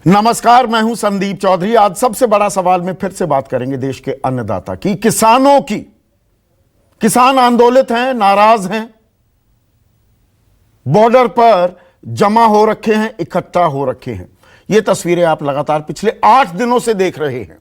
नमस्कार, मैं हूं संदीप चौधरी। आज सबसे बड़ा सवाल में फिर से बात करेंगे देश के अन्नदाता की, किसानों की। किसान आंदोलित हैं, नाराज हैं, बॉर्डर पर जमा हो रखे हैं, इकट्ठा हो रखे हैं। ये तस्वीरें आप लगातार पिछले 8 दिनों से देख रहे हैं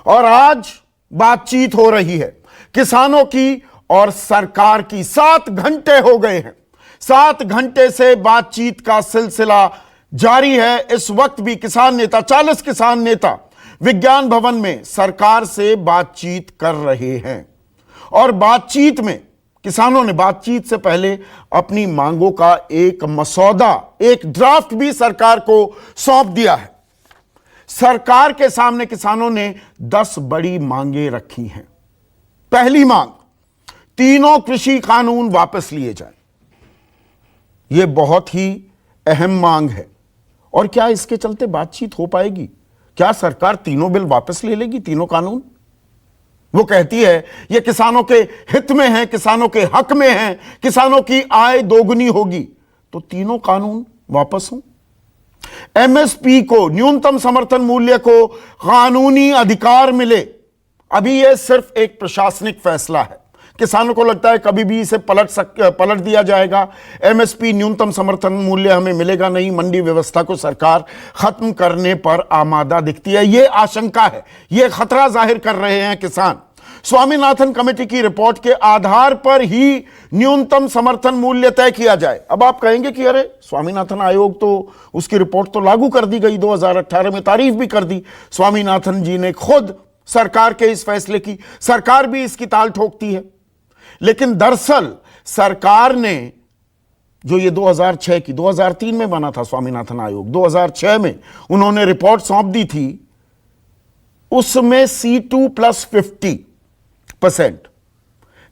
और आज बातचीत हो रही है किसानों की और सरकार की। 7 घंटे हो गए हैं, 7 घंटे से बातचीत का सिलसिला जारी है। इस वक्त भी किसान नेता, 40 किसान नेता विज्ञान भवन में सरकार से बातचीत कर रहे हैं और बातचीत में किसानों ने बातचीत से पहले अपनी मांगों का एक मसौदा, एक ड्राफ्ट भी सरकार को सौंप दिया है। सरकार के सामने किसानों ने 10 बड़ी मांगें रखी हैं। पहली मांग, तीनों कृषि कानून वापस लिए जाएं। यह बहुत ही अहम मांग है। और क्या इसके चलते बातचीत हो पाएगी? क्या सरकार तीनों बिल वापस ले लेगी, तीनों कानून? वो कहती है ये किसानों के हित में है, किसानों के हक में है, किसानों की आय दोगुनी होगी, तो तीनों कानून वापस हों। एमएसपी को, न्यूनतम समर्थन मूल्य को कानूनी अधिकार मिले। अभी यह सिर्फ एक प्रशासनिक फैसला है। किसानों को लगता है कभी भी इसे पलट दिया जाएगा। एमएसपी, न्यूनतम समर्थन मूल्य हमें मिलेगा नहीं। मंडी व्यवस्था को सरकार खत्म करने पर आमादा दिखती है। यह आशंका है, यह खतरा जाहिर कर रहे हैं किसान। स्वामीनाथन कमेटी की रिपोर्ट के आधार पर ही न्यूनतम समर्थन मूल्य तय किया जाए। अब आप कहेंगे कि अरे स्वामीनाथन आयोग तो, उसकी रिपोर्ट तो लागू कर दी गई 2018 में, तारीफ भी कर दी स्वामीनाथन जी ने खुद सरकार के इस फैसले की। सरकार भी इसकी ताल ठोकती है। लेकिन दरअसल सरकार ने जो ये 2006 की, 2003 में बना था स्वामीनाथन आयोग, 2006 में उन्होंने रिपोर्ट सौंप दी थी। उसमें C2+50%,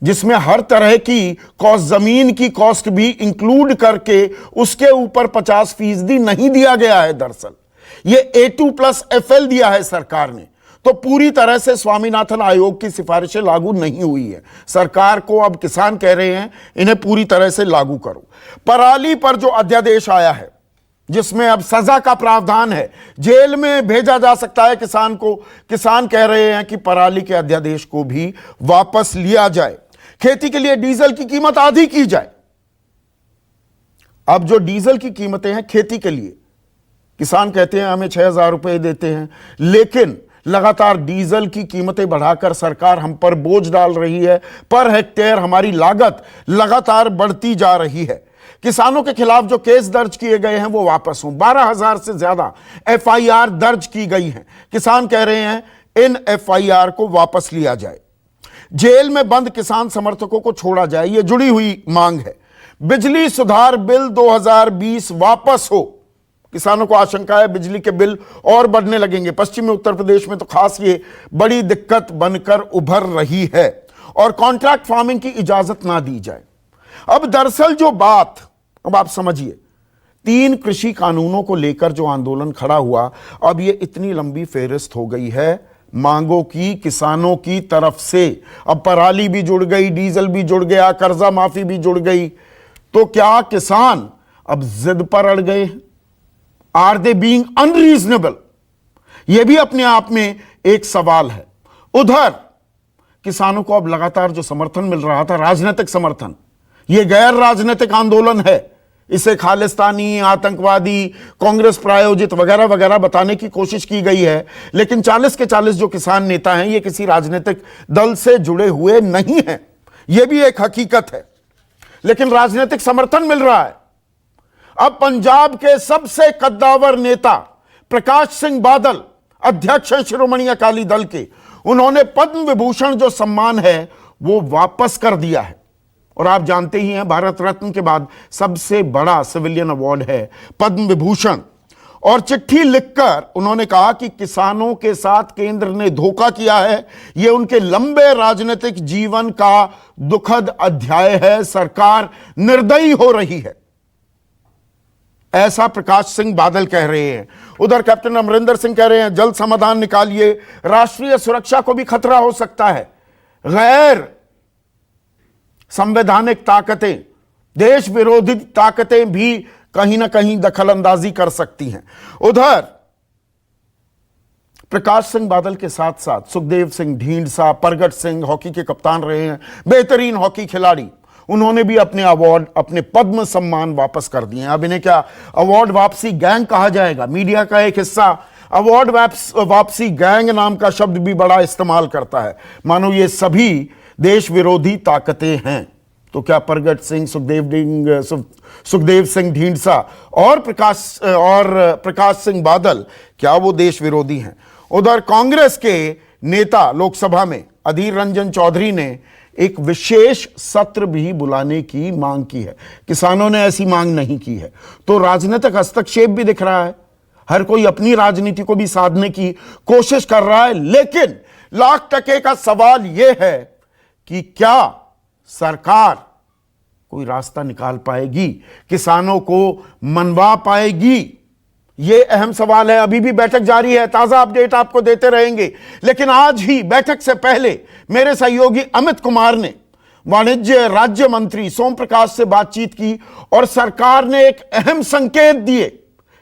जिसमें हर तरह की कॉस्ट, जमीन की कॉस्ट भी इंक्लूड करके उसके ऊपर 50% नहीं दिया गया है। दरअसल ये A2+FL दिया है सरकार ने। तो पूरी तरह से स्वामीनाथन आयोग की सिफारिशें लागू नहीं हुई है। सरकार को अब किसान कह रहे हैं इन्हें पूरी तरह से लागू करो। पराली पर जो अध्यादेश आया है, जिसमें अब सजा का प्रावधान है, जेल में भेजा जा सकता है किसान को, किसान कह रहे हैं कि पराली के अध्यादेश को भी वापस लिया जाए। खेती के लिए डीजल की कीमत आधी की जाए। अब जो डीजल की कीमतें हैं खेती के लिए, किसान कहते हैं हमें 6,000 रुपए देते हैं, लेकिन लगातार डीजल की कीमतें बढ़ाकर सरकार हम पर बोझ डाल रही है। पर हेक्टेयर हमारी लागत लगातार बढ़ती जा रही है। किसानों के खिलाफ जो केस दर्ज किए गए हैं वो वापस हों। 12,000 से ज्यादा FIR दर्ज की गई हैं। किसान कह रहे हैं इन FIR को वापस लिया जाए। जेल में बंद किसान समर्थकों को छोड़ा जाए, यह जुड़ी हुई मांग है। बिजली सुधार बिल 2020 वापस हो। किसानों को आशंका है बिजली के बिल और बढ़ने लगेंगे। पश्चिमी उत्तर प्रदेश में तो खास ये बड़ी दिक्कत बनकर उभर रही है। और कॉन्ट्रैक्ट फार्मिंग की इजाजत ना दी जाए। अब दरअसल जो बात, अब आप समझिए, 3 कृषि कानूनों को लेकर जो आंदोलन खड़ा हुआ, अब ये इतनी लंबी फेहरिस्त हो गई है मांगों की किसानों की तरफ से। अब पराली भी जुड़ गई, डीजल भी जुड़ गया, कर्जा माफी भी जुड़ गई। तो क्या किसान अब जिद पर अड़ गए हैं? Are they being unreasonable? यह भी अपने आप में एक सवाल है। उधर किसानों को अब लगातार जो समर्थन मिल रहा था, राजनीतिक समर्थन, यह गैर राजनीतिक आंदोलन है। इसे खालिस्तानी, आतंकवादी, कांग्रेस प्रायोजित वगैरह वगैरह बताने की कोशिश की गई है। लेकिन 40 के 40 जो किसान नेता हैं, ये किसी राजनीतिक दल से जुड़े हुए नहीं हैं। यह भी एक हकीकत है। लेकिन राजनीतिक समर्थन मिल रहा है। अब पंजाब के सबसे कद्दावर नेता प्रकाश सिंह बादल, अध्यक्ष हैं शिरोमणि अकाली दल के, उन्होंने पद्म विभूषण जो सम्मान है वो वापस कर दिया है। और आप जानते ही हैं भारत रत्न के बाद सबसे बड़ा सिविलियन अवार्ड है पद्म विभूषण। और चिट्ठी लिखकर उन्होंने कहा कि किसानों के साथ केंद्र ने धोखा किया है। यह उनके लंबे राजनीतिक जीवन का दुखद अध्याय है। सरकार निर्दयी हो रही है, ऐसा प्रकाश सिंह बादल कह रहे हैं। उधर कैप्टन अमरिंदर सिंह कह रहे हैं जल्द समाधान निकालिए, राष्ट्रीय सुरक्षा को भी खतरा हो सकता है। गैर संवैधानिक ताकतें, देश विरोधी ताकतें भी कहीं ना कहीं दखल अंदाजी कर सकती हैं। उधर प्रकाश सिंह बादल के साथ साथ सुखदेव सिंह ढींढसा, प्रगट सिंह हॉकी के कप्तान रहे हैं, बेहतरीन हॉकी खिलाड़ी, उन्होंने भी अपने अवार्ड, अपने पद्म सम्मान वापस कर दिए हैं। अब इन्हें क्या अवार्ड वापसी गैंग कहा जाएगा? मीडिया का एक हिस्सा अवार्ड वापसी गैंग नाम का शब्द भी बड़ा इस्तेमाल करता है, मानो ये सभी देश विरोधी ताकतें हैं। तो क्या प्रगट सिंह, सुखदेव सिंह ढींढसा और प्रकाश सिंह बादल क्या वो देश विरोधी हैं? उधर कांग्रेस के नेता लोकसभा में अधीर रंजन चौधरी ने एक विशेष सत्र भी बुलाने की मांग की है। किसानों ने ऐसी मांग नहीं की है, तो राजनीतिक हस्तक्षेप भी दिख रहा है। हर कोई अपनी राजनीति को भी साधने की कोशिश कर रहा है, लेकिन लाख टके का सवाल यह है कि क्या सरकार कोई रास्ता निकाल पाएगी, किसानों को मनवा पाएगी? यह अहम सवाल है। अभी भी बैठक जारी है, ताजा अपडेट आपको देते रहेंगे। लेकिन आज ही बैठक से पहले मेरे सहयोगी अमित कुमार ने वाणिज्य राज्य मंत्री सोम प्रकाश से बातचीत की और सरकार ने एक अहम संकेत दिए।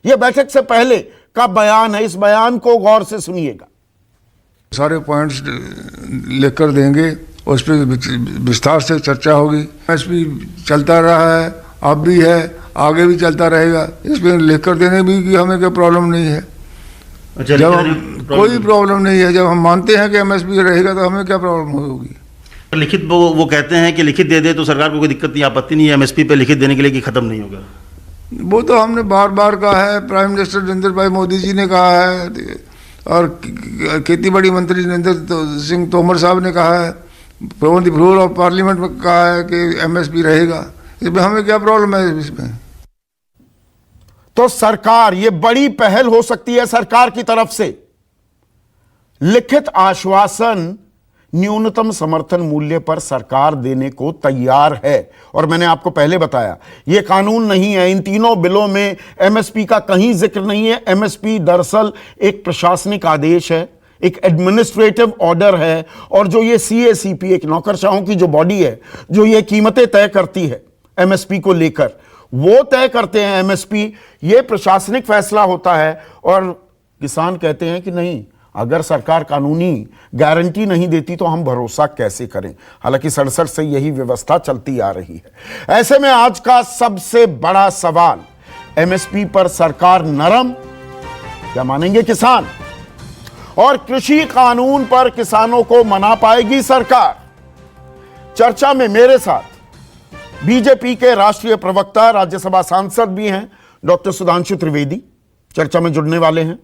यह बैठक से पहले का बयान है, इस बयान को गौर से सुनिएगा। सारे पॉइंट्स लेकर देंगे, उस पर विस्तार से चर्चा होगी। एमएसपी चलता रहा है, अब भी है, आगे भी चलता रहेगा। इस पर लेकर देने भी कि हमें कोई प्रॉब्लम नहीं है। अच्छा, जब कोई प्रॉब्लम नहीं है, जब हम मानते हैं कि एमएसपी रहेगा तो हमें क्या प्रॉब्लम होगी? लिखित वो कहते हैं कि लिखित दे दे तो सरकार को कोई दिक्कत नहीं, आपत्ति नहीं है एमएसपी पे लिखित देने के लिए कि खत्म नहीं होगा। वो तो हमने बार बार कहा है, प्राइम मिनिस्टर नरेंद्र भाई मोदी जी ने कहा है और खेती बाड़ी मंत्री नरेंद्र सिंह तोमर साहब ने कहा है, on the floor of parliament में कहा है कि एमएसपी रहेगा। इसमें हमें क्या प्रॉब्लम है इसमें? तो सरकार, ये बड़ी पहल हो सकती है सरकार की तरफ से। लिखित आश्वासन न्यूनतम समर्थन मूल्य पर सरकार देने को तैयार है। और मैंने आपको पहले बताया, यह कानून नहीं है, इन तीनों बिलों में एमएसपी का कहीं जिक्र नहीं है। एमएसपी दरअसल एक प्रशासनिक आदेश है, एक एडमिनिस्ट्रेटिव ऑर्डर है, और जो ये सीएसीपी, एक नौकरशाहों की जो बॉडी है जो ये कीमतें तय करती है एमएसपी को लेकर, वो तय करते हैं एमएसपी। ये प्रशासनिक फैसला होता है। और किसान कहते हैं कि नहीं, अगर सरकार कानूनी गारंटी नहीं देती तो हम भरोसा कैसे करें? हालांकि 67 से यही व्यवस्था चलती आ रही है। ऐसे में आज का सबसे बड़ा सवाल, एमएसपी पर सरकार नरम, क्या मानेंगे किसान? और कृषि कानून पर किसानों को मना पाएगी सरकार? चर्चा में मेरे साथ बीजेपी के राष्ट्रीय प्रवक्ता, राज्यसभा सांसद भी हैं डॉक्टर सुधांशु त्रिवेदी चर्चा में जुड़ने वाले हैं।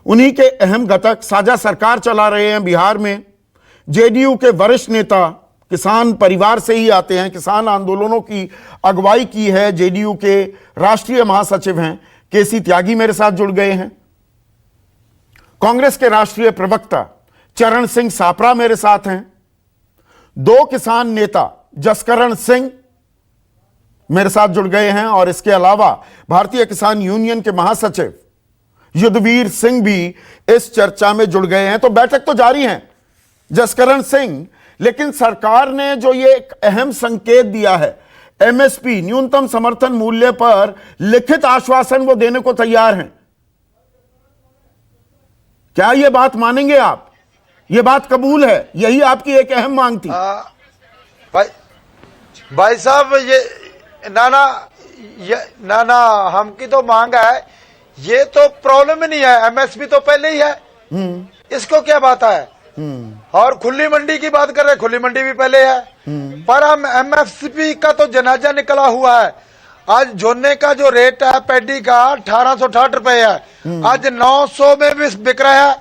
उन्हीं के अहम घटक साझा सरकार चला रहे हैं बिहार में। जेडीयू के वरिष्ठ नेता किसान परिवार से ही आते हैं, किसान आंदोलनों की अगुवाई की है। जेडीयू के राष्ट्रीय महासचिव हैं केसी त्यागी मेरे साथ जुड़ गए हैं। कांग्रेस के राष्ट्रीय प्रवक्ता चरण सिंह सापरा मेरे साथ हैं। दो किसान नेता जसकरण सिंह मेरे साथ जुड़ गए हैं, और इसके अलावा भारतीय किसान यूनियन के महासचिव युद्धवीर सिंह भी इस चर्चा में जुड़ गए हैं। तो बैठक तो जारी है जसकरण सिंह, लेकिन सरकार ने जो ये एक अहम संकेत दिया है, एमएसपी न्यूनतम समर्थन मूल्य पर लिखित आश्वासन वो देने को तैयार हैं। क्या ये बात मानेंगे आप? ये बात कबूल है? यही आपकी एक अहम मांग थी। भाई साहब, ये नाना हमकी तो मांग है, ये तो प्रॉब्लम ही नहीं है। एमएसपी तो पहले ही है, इसको क्या बात है? और खुली मंडी की बात कर रहे, खुली मंडी भी पहले है, पर हम एमएसपी का तो जनाजा निकला हुआ है। आज झोने का जो रेट है पैडी का 1860 रुपए है, आज 900 में भी बिक रहा है,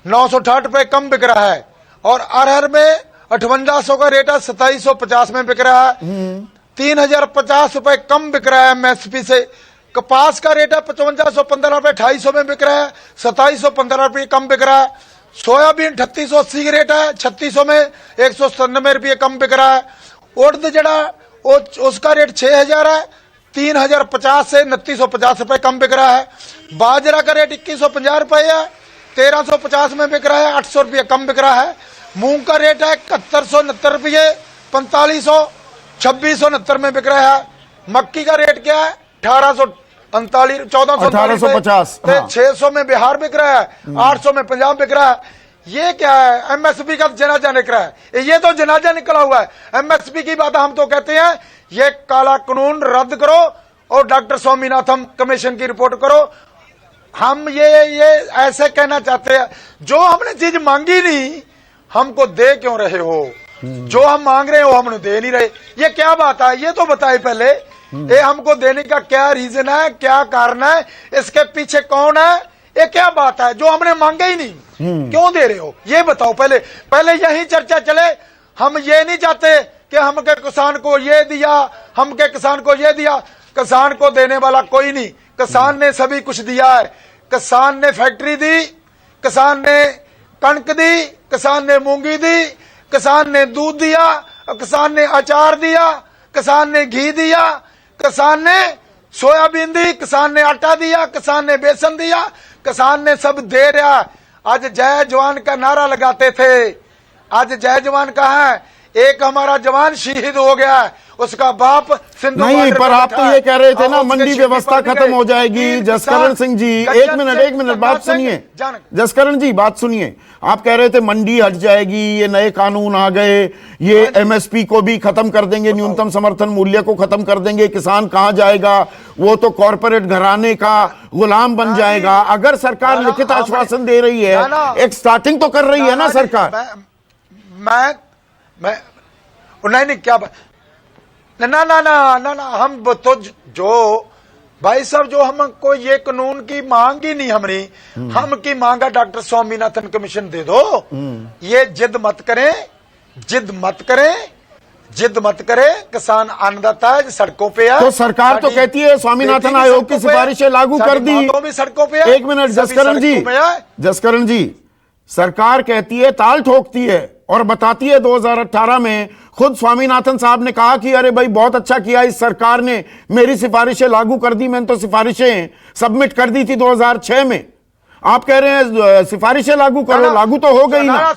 960 रुपए कम बिक रहा है। और अरहर में 5800 का रेट है, 2750 में बिक रहा है, 3050 रुपए कम बिक रहा है एमएसपी से। कपास का रेट है 5515 रुपए, 250 में बिक रहा है, 2715 रुपए कम बिक रहा है। सोयाबीन 3880 रेट है, 3600 में 197 रुपये कम बिक रहा है। उड़द जड़ा उसका रेट 6000 है, 3050 से 2950 रुपए कम बिक रहा है। बाजरा का रेट 2150 रुपए है, 1350 में बिक रहा है, 800 रुपये कम बिक रहा है। मूंग का रेट है 7169 रुपये, 4500 2669 में बिक रहा है। मक्की का रेट क्या है? 39 1450 हाँ। 600 में बिहार बिक रहा है, 800 में पंजाब बिक रहा है। ये क्या है? एमएसपी का जनाजा निकला है, ये तो जनाजा निकला हुआ है। एमएसपी की बात हम तो कहते हैं ये काला कानून रद्द करो और डॉक्टर स्वामीनाथन कमीशन की रिपोर्ट करो। हम ये ऐसे कहना चाहते हैं, जो हमने चीज मांगी नहीं हमको दे क्यों रहे हो? जो हम मांग रहे हो हमने दे नहीं रहे, ये क्या बात है? ये तो बताए पहले, ये हमको देने का क्या रीजन है, क्या कारण है, इसके पीछे कौन है, ये क्या बात है जो हमने मांगे ही नहीं, क्यों दे रहे हो? ये बताओ पहले यही चर्चा चले। हम ये नहीं चाहते कि हमके किसान को ये दिया, हमके किसान को ये दिया। किसान को देने वाला कोई नहीं, किसान ने सभी कुछ दिया है। किसान ने फैक्ट्री दी, किसान ने कणक दी, किसान ने मूंगी दी, किसान ने दूध दिया, किसान ने अचार दिया, किसान ने घी दिया, किसान ने सोयाबीन दी, किसान ने आटा दिया, किसान ने बेसन दिया, किसान ने सब दे रहा। आज जय जवान का नारा लगाते थे, आज जय जवान कहाँ है? एक हमारा जवान शहीद हो गया है, उसका बाप सिंधु नहीं, बॉर्डर पर पे आप बैठा तो है, ये कह रहे थे और ना उसके मंडी शहीद व्यवस्था पड़ खत्म गए। हो जाएगी। तीन जसकरण सिंह जी, एक मिनट बात सुनिए। जसकरण जी बात सुनिए, आप कह रहे थे मंडी हट जाएगी, ये नए कानून आ गए, ये एमएसपी को भी खत्म कर देंगे, न्यूनतम समर्थन मूल्य को खत्म कर देंगे, किसान कहां जाएगा? वो तो कॉर्पोरेट घराने का गुलाम बन जाएगा। अगर सरकार लिखित आश्वासन दे रही है, एक स्टार्टिंग तो कर रही है ना सरकार। मैं नहीं क्या ना हम तो जो भाई साहब, जो हमको ये कानून की मांग ही नहीं हमने, हम की मांगा डॉक्टर स्वामीनाथन कमीशन दे दो। ये जिद मत करें, जिद मत करें। किसान अन्नदाता है, सड़कों पे है। तो सरकार तो कहती है स्वामीनाथन आयोग की सिफारिशें लागू कर दी। भी सड़कों पे है। एक मिनट जसकरण जी, सरकार कहती है, ताल ठोकती है और बताती है 2018 में खुद स्वामीनाथन साहब ने कहा कि अरे भाई बहुत अच्छा किया इस सरकार ने, मेरी सिफारिशें लागू कर दी। मैंने तो सिफारिशें सबमिट कर दी थी 2006 में। आप कह रहे हैं सिफारिशें लागू करो, लागू तो हो गई ना।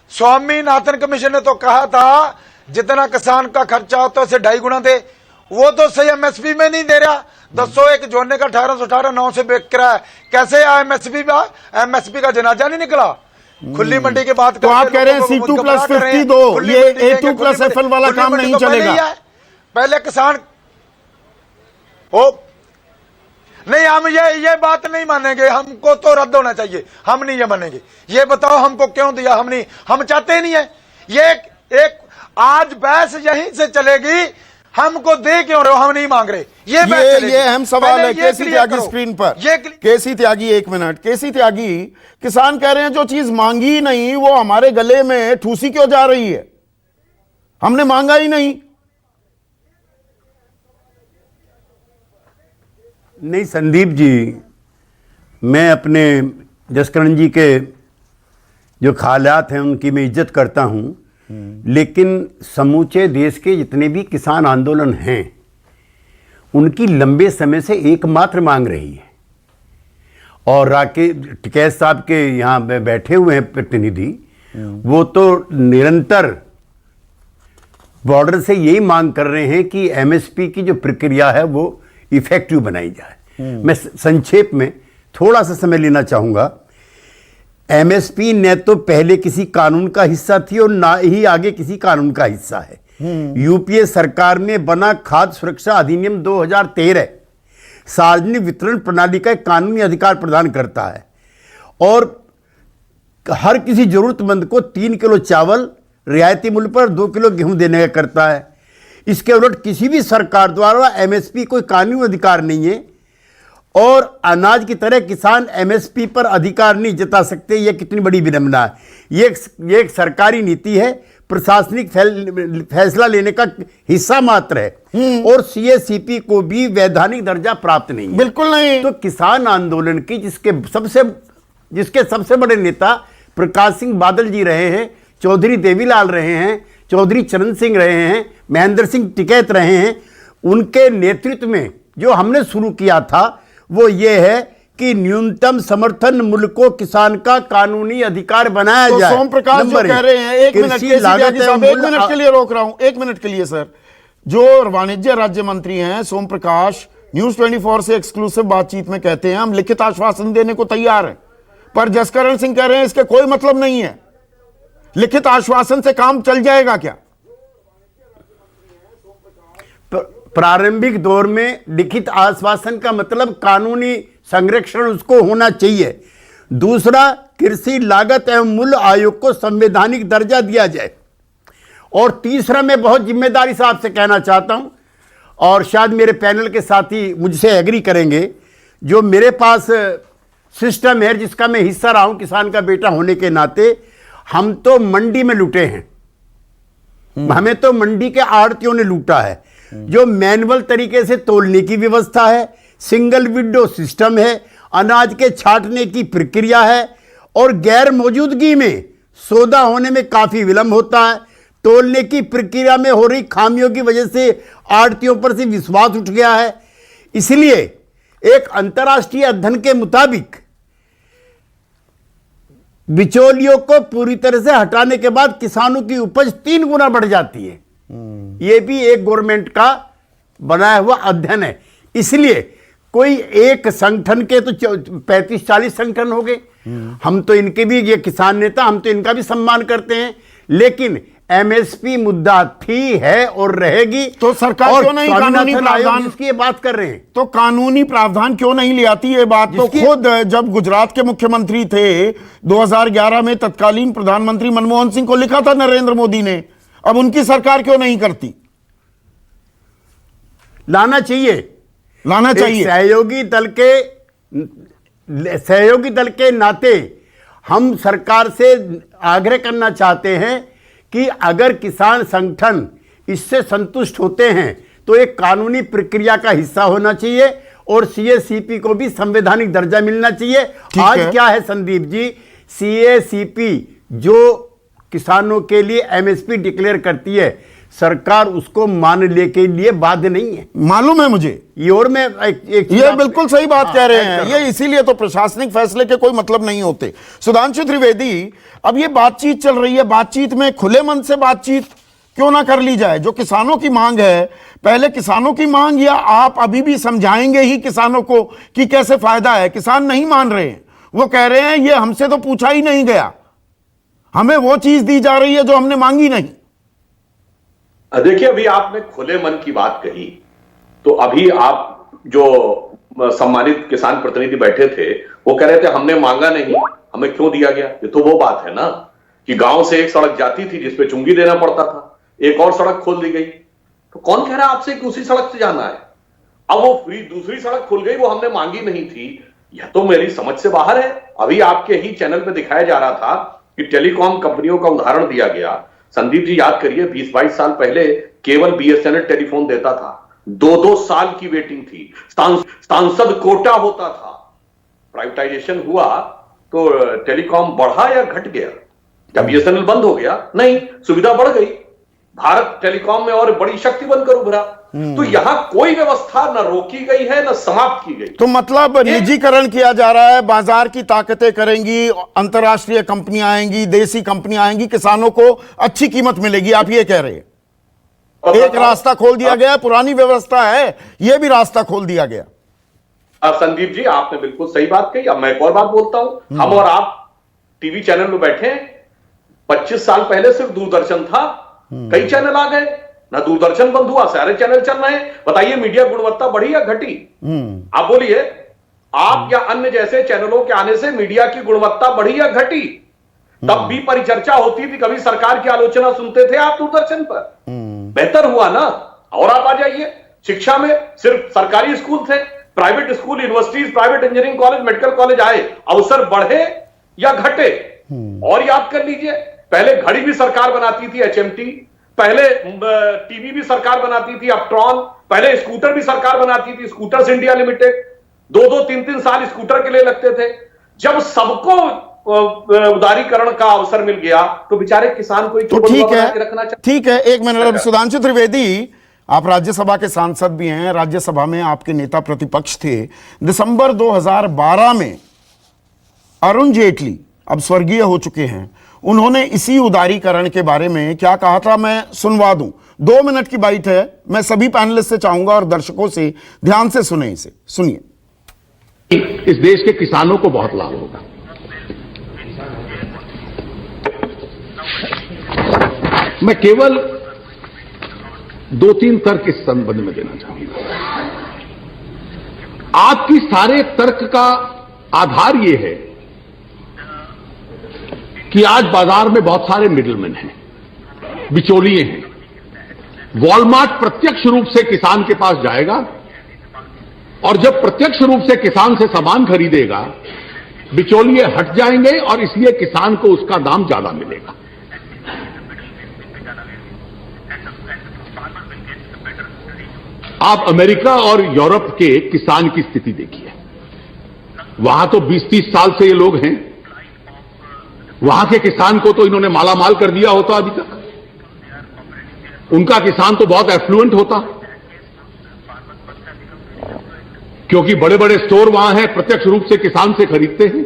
स्वामीनाथन कमीशन ने तो कहा था जितना किसान का खर्चा होता है उसे 2.5 गुना दे। वो तो सही एमएसपी में नहीं दे रहा। 201 जोड़ने का 1818 9 से बेच रहा है। कैसे एमएसपी का जनाजा नहीं निकला? खुली मंडी की बात तो आप कह रहे हैं C2+50 दो, ये A2+FL वाला काम नहीं चलेगा। पहले किसान हो नहीं, हम ये बात नहीं मानेंगे। हमको तो रद्द होना चाहिए, हम नहीं ये मानेंगे। ये बताओ हमको क्यों दिया? हम चाहते ही नहीं है। ये एक आज बहस यहीं से चलेगी, हमको दे क्यों रहे हो? हम नहीं मांग रहे। ये अहम सवाल है। केसी त्यागी स्क्रीन पर, केसी त्यागी, एक मिनट। केसी त्यागी, किसान कह रहे हैं जो चीज मांगी नहीं वो हमारे गले में ठूसी क्यों जा रही है? हमने मांगा ही नहीं। नहीं संदीप जी, मैं अपने जसकरण जी के जो ख्यालात हैं उनकी मैं इज्जत करता हूं, लेकिन समूचे देश के जितने भी किसान आंदोलन हैं उनकी लंबे समय से एकमात्र मांग रही है, और राकेश टिकैत साहब के यहाँ बैठे हुए हैं प्रतिनिधि, वो तो निरंतर बॉर्डर से यही मांग कर रहे हैं कि एमएसपी की जो प्रक्रिया है वो इफेक्टिव बनाई जाए। मैं संक्षेप में थोड़ा सा समय लेना चाहूँगा। एमएसपी न तो पहले किसी कानून का हिस्सा थी और ना ही आगे किसी कानून का हिस्सा है। यूपीए सरकार में बना खाद्य सुरक्षा अधिनियम 2013 सार्वजनिक वितरण प्रणाली का एक कानूनी अधिकार प्रदान करता है और हर किसी जरूरतमंद को 3 किलो चावल रियायती मूल्य पर 2 किलो गेहूं देने का करता है। इसके उलट किसी भी सरकार द्वारा एमएसपी कोई कानूनी अधिकार नहीं है और अनाज की तरह किसान एमएसपी पर अधिकार नहीं जता सकते। यह कितनी बड़ी विडंबना है। ये एक सरकारी नीति है, प्रशासनिक फैसला लेने का हिस्सा मात्र है और सीएससीपी को भी वैधानिक दर्जा प्राप्त नहीं है। बिल्कुल नहीं। तो किसान आंदोलन की जिसके सबसे बड़े नेता प्रकाश सिंह बादल जी रहे हैं, चौधरी देवीलाल रहे हैं, चौधरी चरण सिंह रहे हैं, महेंद्र सिंह टिकैत रहे हैं, उनके नेतृत्व में जो हमने शुरू किया था वो ये है कि न्यूनतम समर्थन मूल्य को किसान का कानूनी अधिकार बनाया तो जाए। सोम प्रकाश जो कह रहे हैं, एक मिनट कृषि लागत एवं एक मिनट के लिए रोक रहा हूं, एक मिनट के लिए सर। जो वाणिज्य राज्य मंत्री हैं सोम प्रकाश न्यूज 24 से एक्सक्लूसिव बातचीत में कहते हैं हम लिखित आश्वासन देने को तैयार हैं, पर जसकरण सिंह कह रहे हैं इसके कोई मतलब नहीं है, लिखित आश्वासन से काम चल जाएगा क्या? प्रारंभिक दौर में लिखित आश्वासन का मतलब कानूनी संरक्षण उसको होना चाहिए। दूसरा, कृषि लागत एवं मूल्य आयोग को संवैधानिक दर्जा दिया जाए। और तीसरा, मैं बहुत जिम्मेदारी से आपसे कहना चाहता हूं, और शायद मेरे पैनल के साथी मुझसे एग्री करेंगे, जो मेरे पास सिस्टम है जिसका मैं हिस्सा रहा हूं किसान का बेटा होने के नाते, हम तो मंडी में लूटे हैं, हमें तो मंडी के आड़तियों ने लूटा है। जो मैनुअल तरीके से तोलने की व्यवस्था है, सिंगल विंडो सिस्टम है, अनाज के छांटने की प्रक्रिया है, और गैर मौजूदगी में सौदा होने में काफी विलंब होता है। तोलने की प्रक्रिया में हो रही खामियों की वजह से आड़तियों पर से विश्वास उठ गया है। इसलिए एक अंतर्राष्ट्रीय अध्ययन के मुताबिक बिचौलियों को पूरी तरह से हटाने के बाद किसानों की उपज 3 गुना बढ़ जाती है। यह भी एक गवर्नमेंट का बनाया हुआ अध्ययन है। इसलिए कोई एक संगठन के तो 35-40 संगठन हो गए, हम तो इनके भी, ये किसान नेता, हम तो इनका भी सम्मान करते हैं, लेकिन एमएसपी मुद्दा थी, है और रहेगी। तो सरकार क्यों नहीं कानूनी प्रावधान की ये बात कर रहे हैं? तो कानूनी प्रावधान क्यों नहीं ले आती? ये बात तो खुद जब गुजरात के मुख्यमंत्री थे 2011 में तत्कालीन प्रधानमंत्री मनमोहन सिंह को लिखा था नरेंद्र मोदी ने, अब उनकी सरकार क्यों नहीं करती? लाना चाहिए। सहयोगी दल के नाते हम सरकार से आग्रह करना चाहते हैं कि अगर किसान संगठन इससे संतुष्ट होते हैं तो एक कानूनी प्रक्रिया का हिस्सा होना चाहिए और सीएसीपी को भी संवैधानिक दर्जा मिलना चाहिए। आज क्या है संदीप जी, सीएसीपी जो किसानों के लिए एमएसपी डिक्लेयर करती है, सरकार उसको मानने के लिए बाध्य नहीं है। मालूम है मुझे ये, और मैं ये बिल्कुल सही बात कह रहे हैं। ये इसीलिए तो प्रशासनिक फैसले के कोई मतलब नहीं होते। सुधांशु त्रिवेदी, अब ये बातचीत चल रही है, बातचीत में खुले मन से बातचीत क्यों ना कर ली जाए? जो किसानों की मांग है, पहले किसानों की मांग, या आप अभी भी समझाएंगे ही किसानों को कि कैसे फायदा है? किसान नहीं मान रहे हैं, वो कह रहे हैं ये हमसे तो पूछा ही नहीं गया, हमें वो चीज दी जा रही है जो हमने मांगी नहीं। देखिए, अभी आपने खुले मन की बात कही, तो अभी आप जो सम्मानित किसान प्रतिनिधि बैठे थे वो कह रहे थे हमने मांगा नहीं, हमें क्यों दिया गया। ये तो वो बात है ना कि गांव से एक सड़क जाती थी जिसपे चुंगी देना पड़ता था, एक और सड़क खोल दी गई, तो कौन कह रहा है आपसे कि उसी सड़क से जाना है? अब वो दूसरी सड़क खुल गई, वो हमने मांगी नहीं थी, यह तो मेरी समझ से बाहर है। अभी आपके ही चैनल पे दिखाया जा रहा था कि टेलीकॉम कंपनियों का उदाहरण दिया गया। संदीप जी याद करिए, 20-22 साल पहले केवल बीएसएनएल टेलीफोन देता था, 2-2 साल की वेटिंग थी, सांसद कोटा होता था। प्राइवेटाइजेशन हुआ तो टेलीकॉम बढ़ा या घट गया? क्या बीएसएनएल बंद हो गया? नहीं, सुविधा बढ़ गई, भारत टेलीकॉम में और बड़ी शक्ति बनकर उभरा। तो यहां कोई व्यवस्था न रोकी गई है न समाप्त की गई। तो मतलब निजीकरण किया जा रहा है, बाजार की ताकतें करेंगी, अंतर्राष्ट्रीय कंपनियां आएंगी, देसी कंपनियां आएंगी, किसानों को अच्छी कीमत मिलेगी, आप ये कह रहे हैं? एक रास्ता खोल दिया गया, पुरानी व्यवस्था है, यह भी रास्ता खोल दिया गया। संदीप जी आपने बिल्कुल सही बात कही। अब मैं एक और बात बोलता हूं, हम और आप टीवी चैनल में बैठे हैं, 25 साल पहले सिर्फ दूरदर्शन था, कई चैनल आ गए, ना दूरदर्शन बंद हुआ, सारे चैनल चल रहे हैं। बताइए मीडिया गुणवत्ता बढ़ी या घटी? आप बोलिए, आप या अन्य जैसे चैनलों के आने से मीडिया की गुणवत्ता बढ़ी या घटी? तब भी परिचर्चा होती थी, कभी सरकार की आलोचना सुनते थे आप दूरदर्शन पर, बेहतर हुआ ना। और आप आ जाइए, शिक्षा में सिर्फ सरकारी स्कूल थे, private school, universities, private engineering college, medical college आए, अवसर बढ़े या घटे? और याद कर लीजिए, पहले घड़ी भी सरकार बनाती थी, एचएमटी, पहले टीवी भी सरकार बनाती थी, अपट्रॉन, पहले स्कूटर भी सरकार बनाती थी, स्कूटर्स इंडिया लिमिटेड, 2-2, 3-3 साल स्कूटर के लिए लगते थे। जब सबको उदारीकरण का अवसर मिल गया तो बेचारे किसान को तो ठीक है, एक मिनट। सुधांशु त्रिवेदी, आप राज्यसभा के सांसद भी हैं, राज्यसभा में आपके नेता प्रतिपक्ष थे। दिसंबर 2012 में अरुण जेटली, अब स्वर्गीय हो चुके हैं, उन्होंने इसी उदारीकरण के बारे में क्या कहा था, मैं सुनवा दूं। 2 मिनट की बाइट है, मैं सभी पैनलिस्ट से चाहूंगा और दर्शकों से ध्यान से सुने इसे, सुनिए। इस देश के किसानों को बहुत लाभ होगा। मैं केवल 2-3 तर्क इस संबंध में देना चाहूंगा। आपकी सारे तर्क का आधार यह है कि आज बाजार में बहुत सारे मिडलमैन हैं, बिचौलिए हैं। वॉलमार्ट प्रत्यक्ष रूप से किसान के पास जाएगा और जब प्रत्यक्ष रूप से किसान से सामान खरीदेगा, बिचौलिए हट जाएंगे और इसलिए किसान को उसका दाम ज्यादा मिलेगा। आप अमेरिका और यूरोप के किसान की स्थिति देखिए। वहां तो 20-30 साल से ये लोग हैं। वहां के किसान को तो इन्होंने मालामाल कर दिया होता अभी तक। उनका किसान तो बहुत एफ्लुएंट होता, क्योंकि बड़े बड़े स्टोर वहां हैं, प्रत्यक्ष रूप से किसान से खरीदते हैं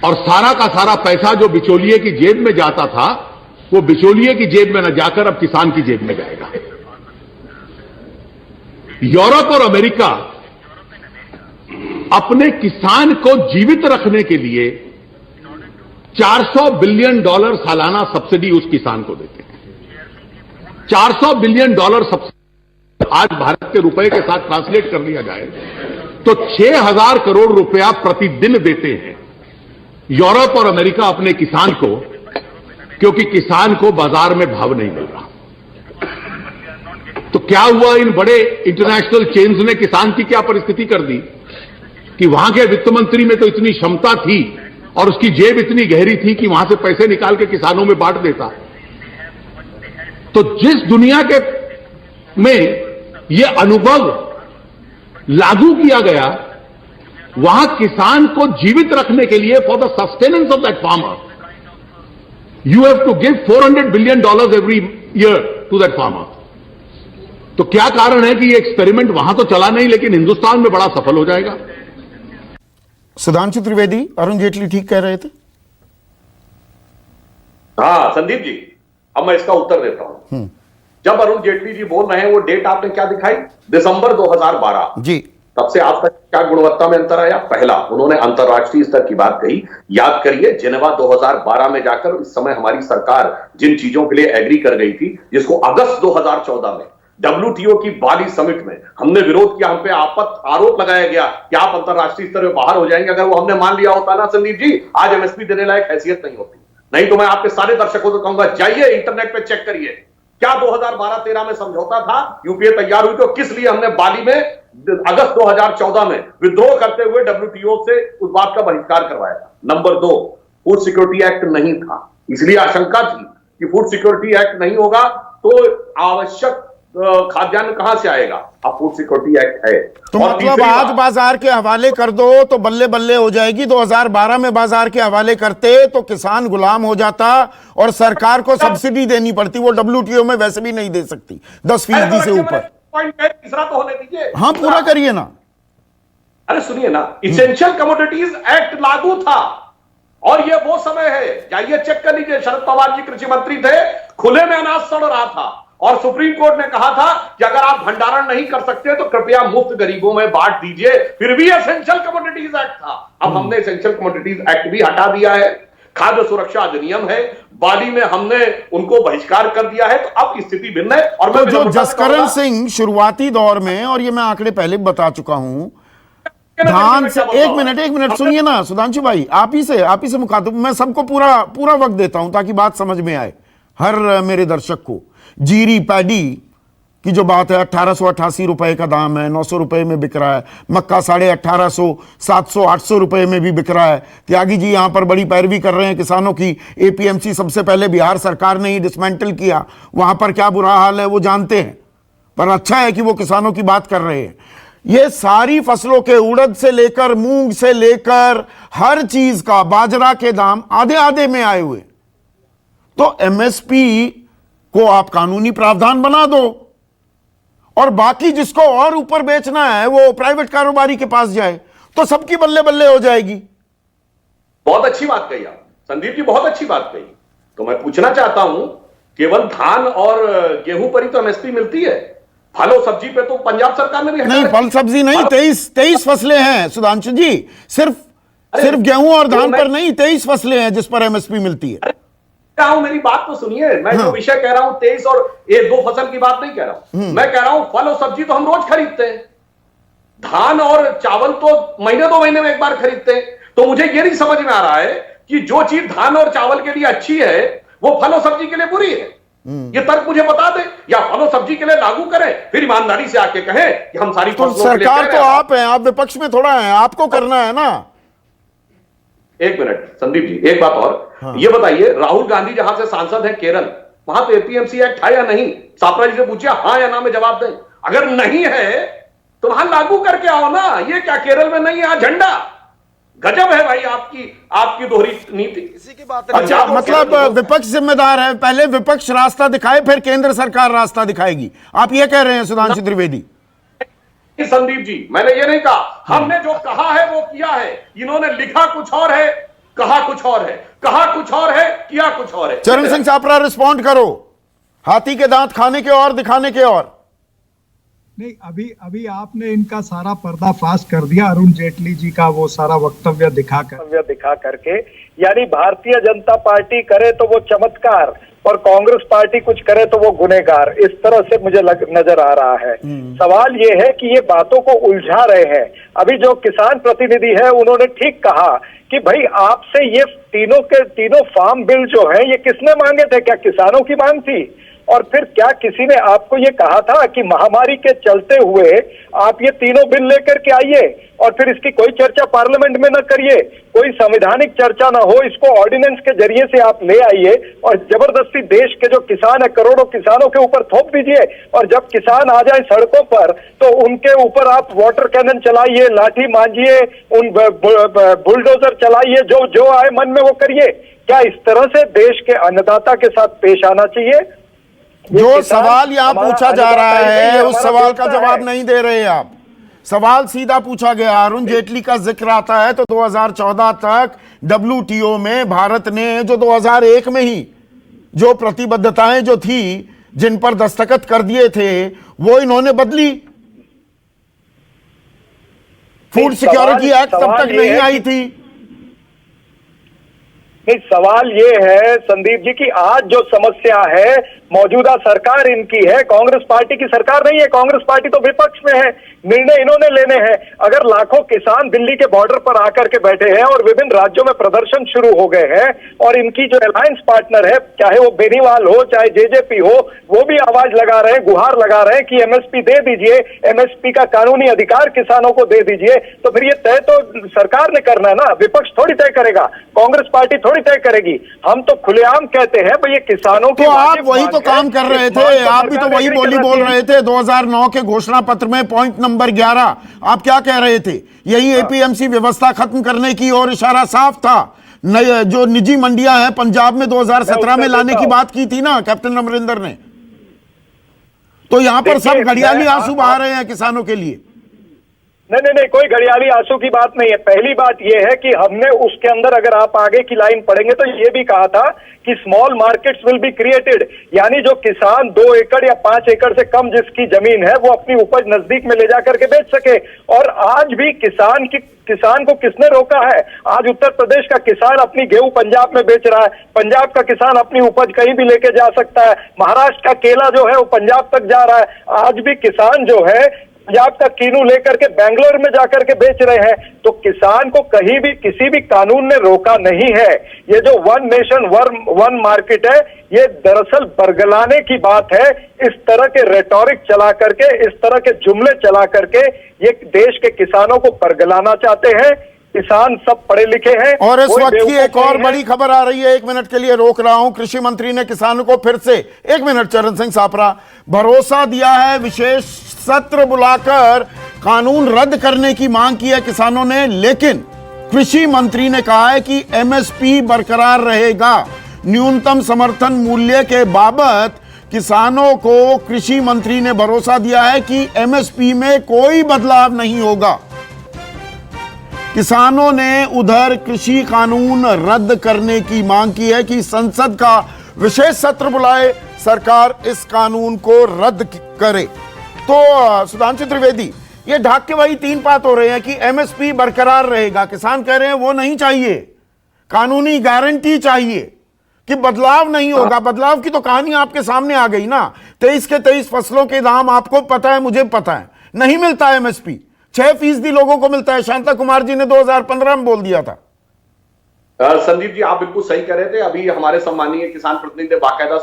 और सारा का सारा पैसा जो बिचौलिए की जेब में जाता था, वो बिचौलिए की जेब में न जाकर अब किसान की जेब में जाएगा। यूरोप और अमेरिका अपने किसान को जीवित रखने के लिए $400 बिलियन सालाना सब्सिडी उस किसान को देते हैं। $400 बिलियन सब्सिडी आज भारत के रुपए के साथ ट्रांसलेट कर लिया जाए तो 6,000 करोड़ रुपया प्रतिदिन देते हैं यूरोप और अमेरिका अपने किसान को, क्योंकि किसान को बाजार में भाव नहीं मिल रहा। तो क्या हुआ, इन बड़े इंटरनेशनल चेन्स ने किसान की क्या परिस्थिति कर दी कि वहां के वित्त मंत्री में तो इतनी क्षमता थी और उसकी जेब इतनी गहरी थी कि वहां से पैसे निकाल के किसानों में बांट देता। तो जिस दुनिया के में यह अनुभव लागू किया गया, वहां किसान को जीवित रखने के लिए for the sustenance of that farmer you have to give $400 billion every year to that farmer. तो क्या कारण है कि ये एक्सपेरिमेंट वहां तो चला नहीं, लेकिन हिंदुस्तान में बड़ा सफल हो जाएगा। सुधांशु त्रिवेदी, अरुण जेटली ठीक कह रहे थे? हाँ संदीप जी, अब मैं इसका उत्तर देता हूं। जब अरुण जेटली जी बोल रहे हैं, वो डेट आपने क्या दिखाई, दिसंबर 2012 जी। तब से आज तक क्या गुणवत्ता में अंतर आया? पहला, उन्होंने अंतरराष्ट्रीय स्तर की बात कही। याद करिए, जिनेवा 2012 में जाकर इस समय हमारी सरकार जिन चीजों के लिए एग्री कर गई थी, जिसको अगस्त 2014 में WTO की बाली समिट में हमने विरोध किया, हम पे आरोप लगाया गया कि आप अंतरराष्ट्रीय स्तर में बाहर हो जाएंगे। अगर वो हमने मान लिया होता ना संदीप जी, आज MSP देने लायक हैसियत नहीं होती। नहीं तो मैं आपके सारे दर्शकों को कहूंगा, जाइए इंटरनेट पे चेक करिए, क्या 2012-13 में समझौता था, यूपीए तैयार हुई तो किस लिए हमने बाली में अगस्त 2014 में विद्रोह करते हुए WTO से उस बात का बहिष्कार करवाया था। नंबर 2, फूड सिक्योरिटी एक्ट नहीं था, इसलिए आशंका थी कि फूड सिक्योरिटी एक्ट नहीं होगा तो आवश्यक खाद्यान्न कहां से आएगा। अब फूड सिक्योरिटी एक्ट है तो मतलब आज बाजार के हवाले कर दो तो बल्ले बल्ले हो जाएगी। 2012 में बाजार के हवाले करते तो किसान गुलाम हो जाता और सरकार को सब्सिडी देनी पड़ती। वो WTO में वैसे भी नहीं दे सकती 10% से ऊपर। तीसरा तो होने दीजिए। हाँ, पूरा करिए ना। अरे सुनिए ना, इसेंशियल कमोडिटीज एक्ट लागू था और ये वो समय है, जाइए चेक कर लीजिए। शरद पवार जी कृषि मंत्री थे, खुले में अनाज सड़ रहा था और सुप्रीम कोर्ट ने कहा था कि अगर आप भंडारण नहीं कर सकते तो कृपया मुफ्त गरीबों में बांट दीजिए। फिर भी एसेंशियल कमोडिटीज एक्ट था। अब हमने एसेंशियल कमोडिटीज एक्ट भी हटा दिया है। खाद्य सुरक्षा अधिनियम है, बाली में हमने उनको बहिष्कार कर दिया है। तो अब स्थिति भिन्न है। और तो जो जसकरण सिंह शुरुआती दौर में, और ये मैं आंकड़े पहले बता चुका हूं, ध्यान से एक मिनट सुनिए ना सुधांशु भाई, आप ही से मुखातिब मैं सबको पूरा वक्त देता हूं ताकि बात समझ में आए हर मेरे दर्शक को। जीरी पैडी की जो बात है, 1888 रुपए का दाम है, 900 रुपए में बिक रहा है। मक्का 1850, 700, 800 रुपए में भी बिक रहा है। त्यागी जी यहां पर बड़ी पैरवी कर रहे हैं किसानों की। APMC सबसे पहले बिहार सरकार ने ही डिसमेंटल किया, वहां पर क्या बुरा हाल है वो जानते हैं, पर अच्छा है कि वो किसानों की बात कर रहे हैं। ये सारी फसलों के, उड़द से लेकर मूंग से लेकर हर चीज का, बाजरा के दाम आधे आधे में आए हुए। तो MSP को आप कानूनी प्रावधान बना दो, और बाकी जिसको और ऊपर बेचना है वो प्राइवेट कारोबारी के पास जाए, तो सबकी बल्ले बल्ले हो जाएगी। बहुत अच्छी बात कही आप संदीप जी, बहुत अच्छी बात कही। तो मैं पूछना चाहता हूं, केवल धान और गेहूं पर ही तो एमएसपी मिलती है, फल और सब्जी पे तो पंजाब सरकार ने भी हटा नहीं, रखी। फल सब्जी नहीं, 23 फसलें हैं सुधांशु जी, सिर्फ गेहूं और धान पर नहीं, 23 फसलें हैं जिस पर एमएसपी मिलती है। कहा हूं, मेरी बात तो सुनिए, मैं जो विषय कह रहा हूं 23 और ये 2 फसल की बात नहीं कह रहा हूं। मैं कह रहा हूं फल और सब्जी तो हम रोज खरीदते हैं, धान और चावल तो महीने 2 महीने में एक बार खरीदते हैं। तो मुझे ये नहीं समझ में आ रहा है कि जो चीज धान और चावल के लिए अच्छी है वो फल और सब्जी के लिए बुरी है। ये तर्क मुझे बता दे, या फल और सब्जी के लिए लागू करें, फिर ईमानदारी से आके कहें कि हम सारी तो फसलों के लिए सरकार कह तो रहे हैं। आप हैं, आप विपक्ष में थोड़ा हैं, आपको करना है ना। एक मिनट संदीप जी, एक बात और, ये बताइए, राहुल गांधी जहां से सांसद है केरल, वहां तो एपीएमसी एक्ट है या नहीं? सापरा जी से पूछिए, हाँ या ना में जवाब दें। अगर नहीं है तो वहां लागू करके आओ ना। ये क्या केरल में नहीं है झंडा? गजब है भाई आपकी दोहरी नीति। इसी की बात अच्छा, मतलब विपक्ष जिम्मेदार है, पहले विपक्ष रास्ता दिखाए फिर केंद्र सरकार रास्ता दिखाएगी, आप ये कह रहे हैं सुधांशु त्रिवेदी? संदीप जी, मैंने ये नहीं कहा, हमने जो कहा है वो किया है। इन्होंने लिखा कुछ और है, कहा कुछ और है, कहा कुछ और है, किया कुछ और है। चरण सिंह सापरा, रिस्पॉन्ड करो। हाथी के दांत खाने के और दिखाने के और। नहीं, अभी आपने इनका सारा पर्दाफाश कर दिया, अरुण जेटली जी का वो सारा वक्तव्य दिखा करके। यानी भारतीय जनता पार्टी करे तो वो चमत्कार और कांग्रेस पार्टी कुछ करे तो वो गुनहगार, इस तरह से मुझे नजर आ रहा है। सवाल ये है कि ये बातों को उलझा रहे हैं। अभी जो किसान प्रतिनिधि है उन्होंने ठीक कहा कि भाई आपसे ये तीनों फार्म बिल जो है ये किसने मांगे थे? क्या किसानों की मांग थी? और फिर क्या किसी ने आपको ये कहा था कि महामारी के चलते हुए आप ये तीनों बिल लेकर के आइए और फिर इसकी कोई चर्चा पार्लियामेंट में न करिए, कोई संवैधानिक चर्चा ना हो, इसको ऑर्डिनेंस के जरिए से आप ले आइए और जबरदस्ती देश के जो किसान है, करोड़ों किसानों के ऊपर थोप दीजिए, और जब किसान आ जाए सड़कों पर तो उनके ऊपर आप वाटर कैनन चलाइए, लाठी मांझिए, उन बुलडोजर चलाइए, जो आए मन में वो करिए। क्या इस तरह से देश के अन्नदाता के साथ पेश आना चाहिए? जो सवाल यहां पूछा जा रहा है उस सवाल का जवाब नहीं दे रहे आप। सवाल सीधा पूछा गया, अरुण जेटली का जिक्र आता है तो 2014 तक डब्ल्यूटीओ में भारत ने जो 2001 में ही जो प्रतिबद्धताएं जो थी जिन पर दस्तखत कर दिए थे वो इन्होंने बदली। फूड सिक्योरिटी एक्ट तब तक नहीं आई थी। नहीं, सवाल ये है संदीप जी कि आज जो समस्या है मौजूदा सरकार इनकी है, कांग्रेस पार्टी की सरकार नहीं है। कांग्रेस पार्टी तो विपक्ष में है, निर्णय इन्होंने लेने हैं। अगर लाखों किसान दिल्ली के बॉर्डर पर आकर के बैठे हैं और विभिन्न राज्यों में प्रदर्शन शुरू हो गए हैं और इनकी जो अलायंस पार्टनर है, चाहे वो बेनीवाल हो चाहे जेजेपी हो, वो भी आवाज लगा रहे हैं, गुहार लगा रहे हैं कि एमएसपी दे दीजिए, एमएसपी का कानूनी अधिकार किसानों को दे दीजिए। तो फिर ये तय तो सरकार ने करना है ना, विपक्ष थोड़ी तय करेगा, कांग्रेस पार्टी थोड़ी तय करेगी। हम तो खुलेआम कहते हैं भाई ये किसानों की, तो आप वही तो काम कर रहे थे, आप भी तो वही बोली बोल रहे थे। 2009 के घोषणा पत्र में पॉइंट नंबर 11 आप क्या कह रहे थे? यही एपीएमसी व्यवस्था खत्म करने की और इशारा साफ था। जो निजी मंडियां हैं पंजाब में 2017 में लाने की बात की थी ना कैप्टन अमरिंदर ने। तो यहां पर सब घड़ियाली आंसू बहा रहे हैं किसानों के लिए। नहीं, कोई घड़ियाली आंसू की बात नहीं है। पहली बात यह है कि हमने उसके अंदर, अगर आप आगे की लाइन पढ़ेंगे तो ये भी कहा था कि small markets will be created, यानी जो किसान 2 एकड़ या 5 एकड़ से कम जिसकी जमीन है वो अपनी उपज नजदीक में ले जाकर के बेच सके। और आज भी किसान को किसने रोका है? आज उत्तर प्रदेश का किसान अपनी गेहूं पंजाब में बेच रहा है, पंजाब का किसान अपनी उपज कहीं भी लेके जा सकता है, महाराष्ट्र का केला जो है वो पंजाब तक जा रहा है। आज भी किसान जो है पंजाब का कीनू लेकर के बेंगलोर में जाकर के बेच रहे हैं। तो किसान को कहीं भी किसी भी कानून ने रोका नहीं है। ये जो वन नेशन वन मार्केट है ये दरअसल बरगलाने की बात है। इस तरह के रेटोरिक चला करके, इस तरह के जुमले चला करके ये देश के किसानों को बरगलाना चाहते हैं। किसान सब पढ़े लिखे हैं। और इस वक्त की एक और बड़ी खबर आ रही है, 1 मिनट के लिए रोक रहा हूं। कृषि मंत्री ने किसानों को फिर से 1 मिनट चरण सिंह सापरा भरोसा दिया है, विशेष सत्र बुलाकर कानून रद्द करने की मांग की है किसानों ने। लेकिन कृषि मंत्री ने कहा है कि एमएसपी बरकरार रहेगा, न्यूनतम समर्थन मूल्य के बाबत किसानों को कृषि मंत्री ने भरोसा दिया है कि एमएसपी में कोई बदलाव नहीं होगा। किसानों ने उधर कृषि कानून रद्द करने की मांग की है कि संसद का विशेष सत्र बुलाए, सरकार इस कानून को रद्द करे। तो सुधांशु त्रिवेदी, ये ढाक के वही तीन बात हो रहे हैं कि एमएसपी बरकरार रहेगा, किसान कह रहे हैं वो नहीं चाहिए, कानूनी गारंटी चाहिए कि बदलाव नहीं होगा। बदलाव की तो कहानी आपके सामने आ गई ना। 23 के 23 फसलों के दाम आपको पता है, मुझे पता है, नहीं मिलता एमएसपी, 6% लोगों को मिलता है। शांता कुमार जी ने 2015 में बोल दिया था। संदीप जी, आप बिल्कुल सही कह रहे थे। अभी हमारे सम्मानीय किसान प्रतिनिधि ने बाकायदा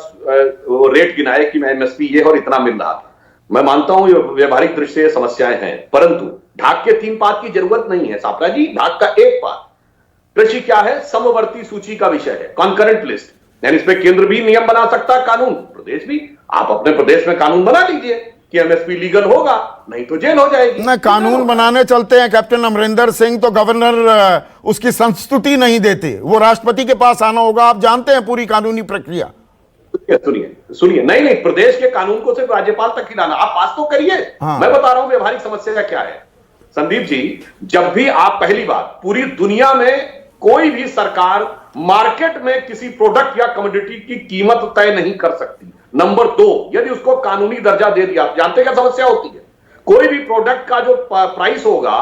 रेट गिनाए कि एमएसपी ये और इतना मिल रहा था। मैं मानता हूं व्यवहारिक दृष्टि से समस्याएं हैं, परंतु ढाक के 3 पात की जरूरत नहीं है सापरा जी। ढाक का 1 पात कृषि क्या है, समवर्ती सूची का विषय है, कॉन्करेंट लिस्ट, यानी इसमें केंद्र भी नियम बना सकता है, कानून प्रदेश भी। आप अपने प्रदेश में कानून बना लीजिए कि एमएसपी लीगल होगा, नहीं तो जेल हो जाएगी। ना कानून बनाने चलते हैं कैप्टन अमरिंदर सिंह तो गवर्नर उसकी संस्तुति नहीं देते, वो राष्ट्रपति के पास आना होगा। आप जानते हैं पूरी कानूनी प्रक्रिया। सुनिए, नहीं, प्रदेश के कानून को सिर्फ राज्यपाल तक ही लाना, आप पास तो करिए। हाँ। मैं बता रहा हूं व्यवहारिक समस्या क्या है संदीप जी। जब भी आप, पहली बात, पूरी दुनिया में कोई भी सरकार मार्केट में किसी प्रोडक्ट या कमोडिटी की कीमत तय नहीं कर सकती। नंबर 2, यदि उसको कानूनी दर्जा दे दिया, आप जानते हैं क्या समस्या होती है, कोई भी प्रोडक्ट का जो प्राइस होगा